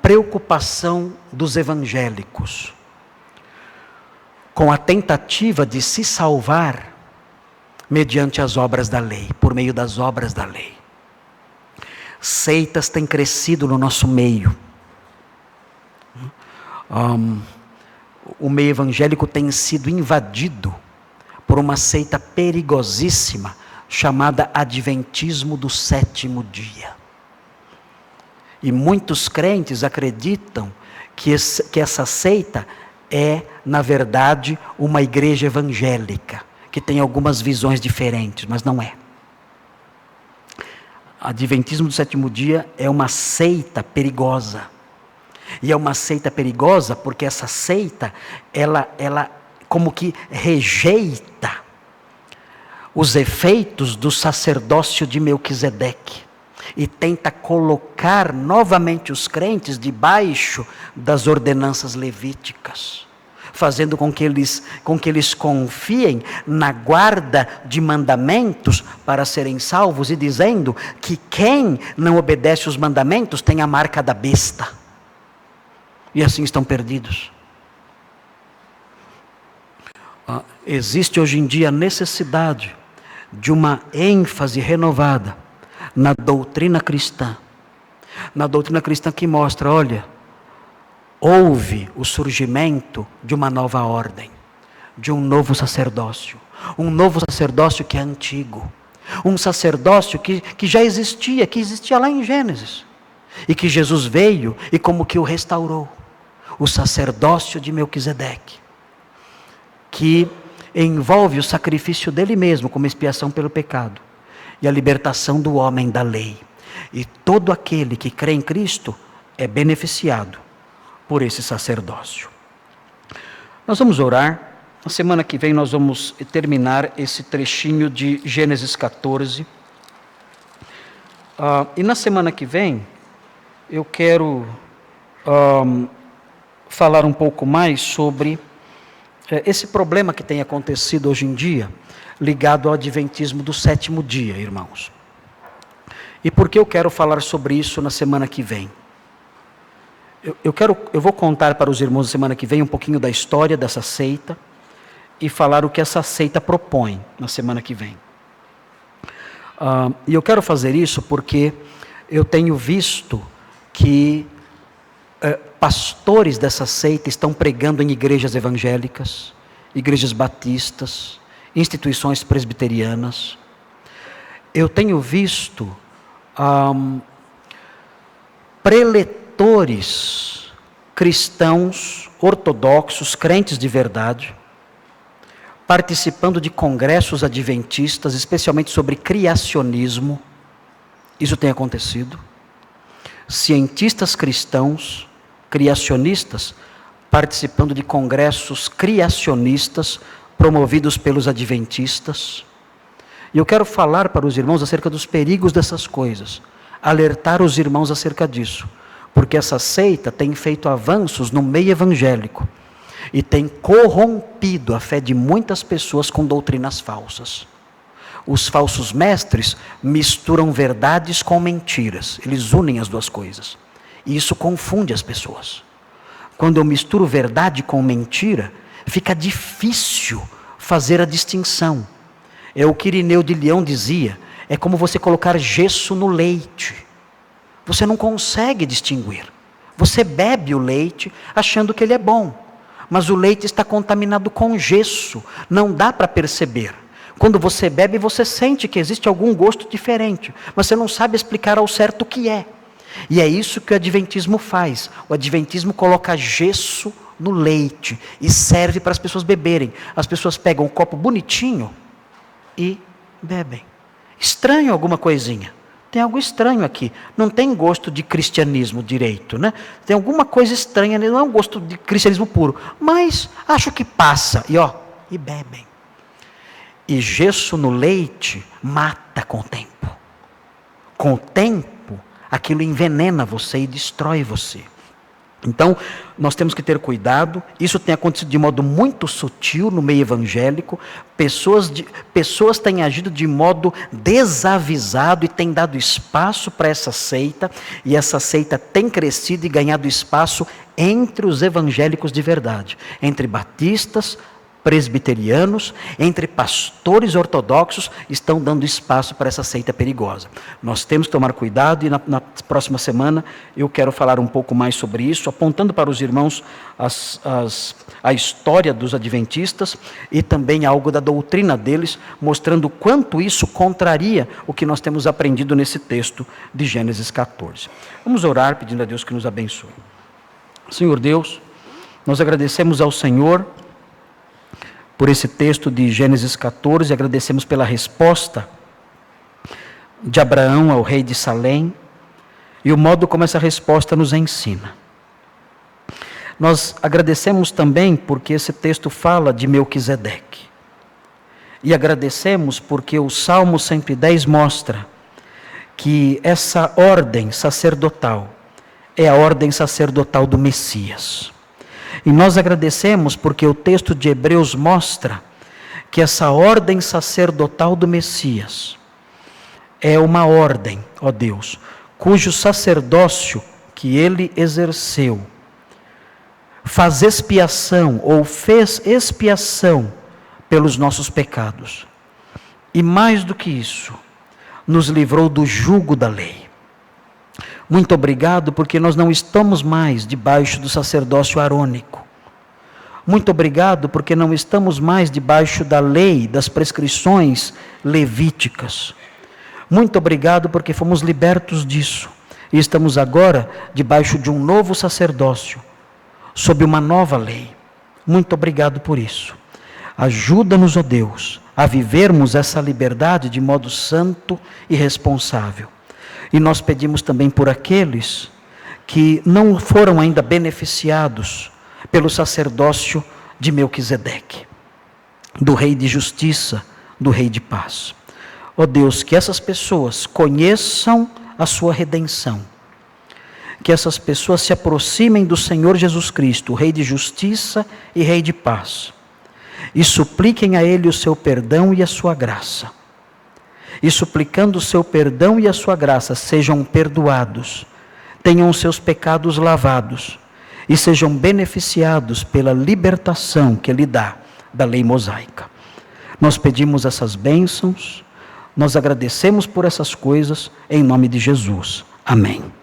preocupação dos evangélicos com a tentativa de se salvar mediante as obras da lei, por meio das obras da lei. Seitas têm crescido no nosso meio. O meio evangélico tem sido invadido por uma seita perigosíssima chamada Adventismo do Sétimo Dia. E muitos crentes acreditam que essa seita é, na verdade, uma igreja evangélica, que tem algumas visões diferentes, mas não é. Adventismo do Sétimo Dia é uma seita perigosa. E é uma seita perigosa porque essa seita, ela como que rejeita os efeitos do sacerdócio de Melquisedeque e tenta colocar novamente os crentes debaixo das ordenanças levíticas, fazendo com que eles confiem na guarda de mandamentos para serem salvos, e dizendo que quem não obedece os mandamentos tem a marca da besta. E assim estão perdidos. Existe hoje em dia a necessidade de uma ênfase renovada na doutrina cristã. Na doutrina cristã que mostra, olha, houve o surgimento de uma nova ordem, de um novo sacerdócio. Um novo sacerdócio que é antigo. Um sacerdócio que já existia, que existia lá em Gênesis. E que Jesus veio e como que o restaurou. O sacerdócio de Melquisedeque. Que envolve o sacrifício dele mesmo como expiação pelo pecado. E a libertação do homem da lei. E todo aquele que crê em Cristo é beneficiado por esse sacerdócio. Nós vamos orar. Na semana que vem nós vamos terminar esse trechinho de Gênesis 14. E na semana que vem eu quero falar um pouco mais sobre esse problema que tem acontecido hoje em dia, ligado ao adventismo do sétimo dia, irmãos. E por que eu quero falar sobre isso na semana que vem? Eu vou contar para os irmãos na semana que vem um pouquinho da história dessa seita e falar o que essa seita propõe na semana que vem. E eu quero fazer isso porque eu tenho visto que pastores dessa seita estão pregando em igrejas evangélicas, igrejas batistas, instituições presbiterianas. Eu tenho visto preletores cristãos ortodoxos, crentes de verdade, participando de congressos adventistas, especialmente sobre criacionismo. Isso tem acontecido. Cientistas cristãos, criacionistas, participando de congressos criacionistas, promovidos pelos adventistas. E eu quero falar para os irmãos acerca dos perigos dessas coisas, alertar os irmãos acerca disso, porque essa seita tem feito avanços no meio evangélico, e tem corrompido a fé de muitas pessoas com doutrinas falsas. Os falsos mestres misturam verdades com mentiras. Eles unem as duas coisas. E isso confunde as pessoas. Quando eu misturo verdade com mentira, fica difícil fazer a distinção. É o que Irineu de Leão dizia, é como você colocar gesso no leite. Você não consegue distinguir. Você bebe o leite achando que ele é bom. Mas o leite está contaminado com gesso, não dá para perceber. Quando você bebe, você sente que existe algum gosto diferente, mas você não sabe explicar ao certo o que é. E é isso que o adventismo faz. O adventismo coloca gesso no leite e serve para as pessoas beberem. As pessoas pegam um copo bonitinho e bebem. Estranho alguma coisinha. Tem algo estranho aqui, não tem gosto de cristianismo direito, né? Tem alguma coisa estranha, não é um gosto de cristianismo puro, mas acho que passa, e bebem. E gesso no leite mata com o tempo. Com o tempo, aquilo envenena você e destrói você. Então, nós temos que ter cuidado. Isso tem acontecido de modo muito sutil no meio evangélico. Pessoas têm agido de modo desavisado e têm dado espaço para essa seita. E essa seita tem crescido e ganhado espaço entre os evangélicos de verdade. Entre batistas, presbiterianos, entre pastores ortodoxos, estão dando espaço para essa seita perigosa. Nós temos que tomar cuidado e na próxima semana eu quero falar um pouco mais sobre isso, apontando para os irmãos a história dos adventistas e também algo da doutrina deles, mostrando o quanto isso contraria o que nós temos aprendido nesse texto de Gênesis 14. Vamos orar pedindo a Deus que nos abençoe. Senhor Deus, nós agradecemos ao Senhor por esse texto de Gênesis 14, agradecemos pela resposta de Abraão ao rei de Salém e o modo como essa resposta nos ensina. Nós agradecemos também porque esse texto fala de Melquisedeque. E agradecemos porque o Salmo 110 mostra que essa ordem sacerdotal é a ordem sacerdotal do Messias. E nós agradecemos porque o texto de Hebreus mostra que essa ordem sacerdotal do Messias é uma ordem, ó Deus, cujo sacerdócio que ele exerceu faz expiação ou fez expiação pelos nossos pecados. E mais do que isso, nos livrou do jugo da lei. Muito obrigado, porque nós não estamos mais debaixo do sacerdócio arônico. Muito obrigado, porque não estamos mais debaixo da lei, das prescrições levíticas. Muito obrigado, porque fomos libertos disso. E estamos agora debaixo de um novo sacerdócio, sob uma nova lei. Muito obrigado por isso. Ajuda-nos, ó Deus, a vivermos essa liberdade de modo santo e responsável. E nós pedimos também por aqueles que não foram ainda beneficiados pelo sacerdócio de Melquisedeque, do Rei de Justiça, do Rei de Paz. Ó Deus, que essas pessoas conheçam a sua redenção, que essas pessoas se aproximem do Senhor Jesus Cristo, o Rei de Justiça e Rei de Paz, e supliquem a Ele o seu perdão e a sua graça. E suplicando o seu perdão e a sua graça, sejam perdoados, tenham os seus pecados lavados e sejam beneficiados pela libertação que Ele dá da lei mosaica. Nós pedimos essas bênçãos, nós agradecemos por essas coisas, em nome de Jesus. Amém.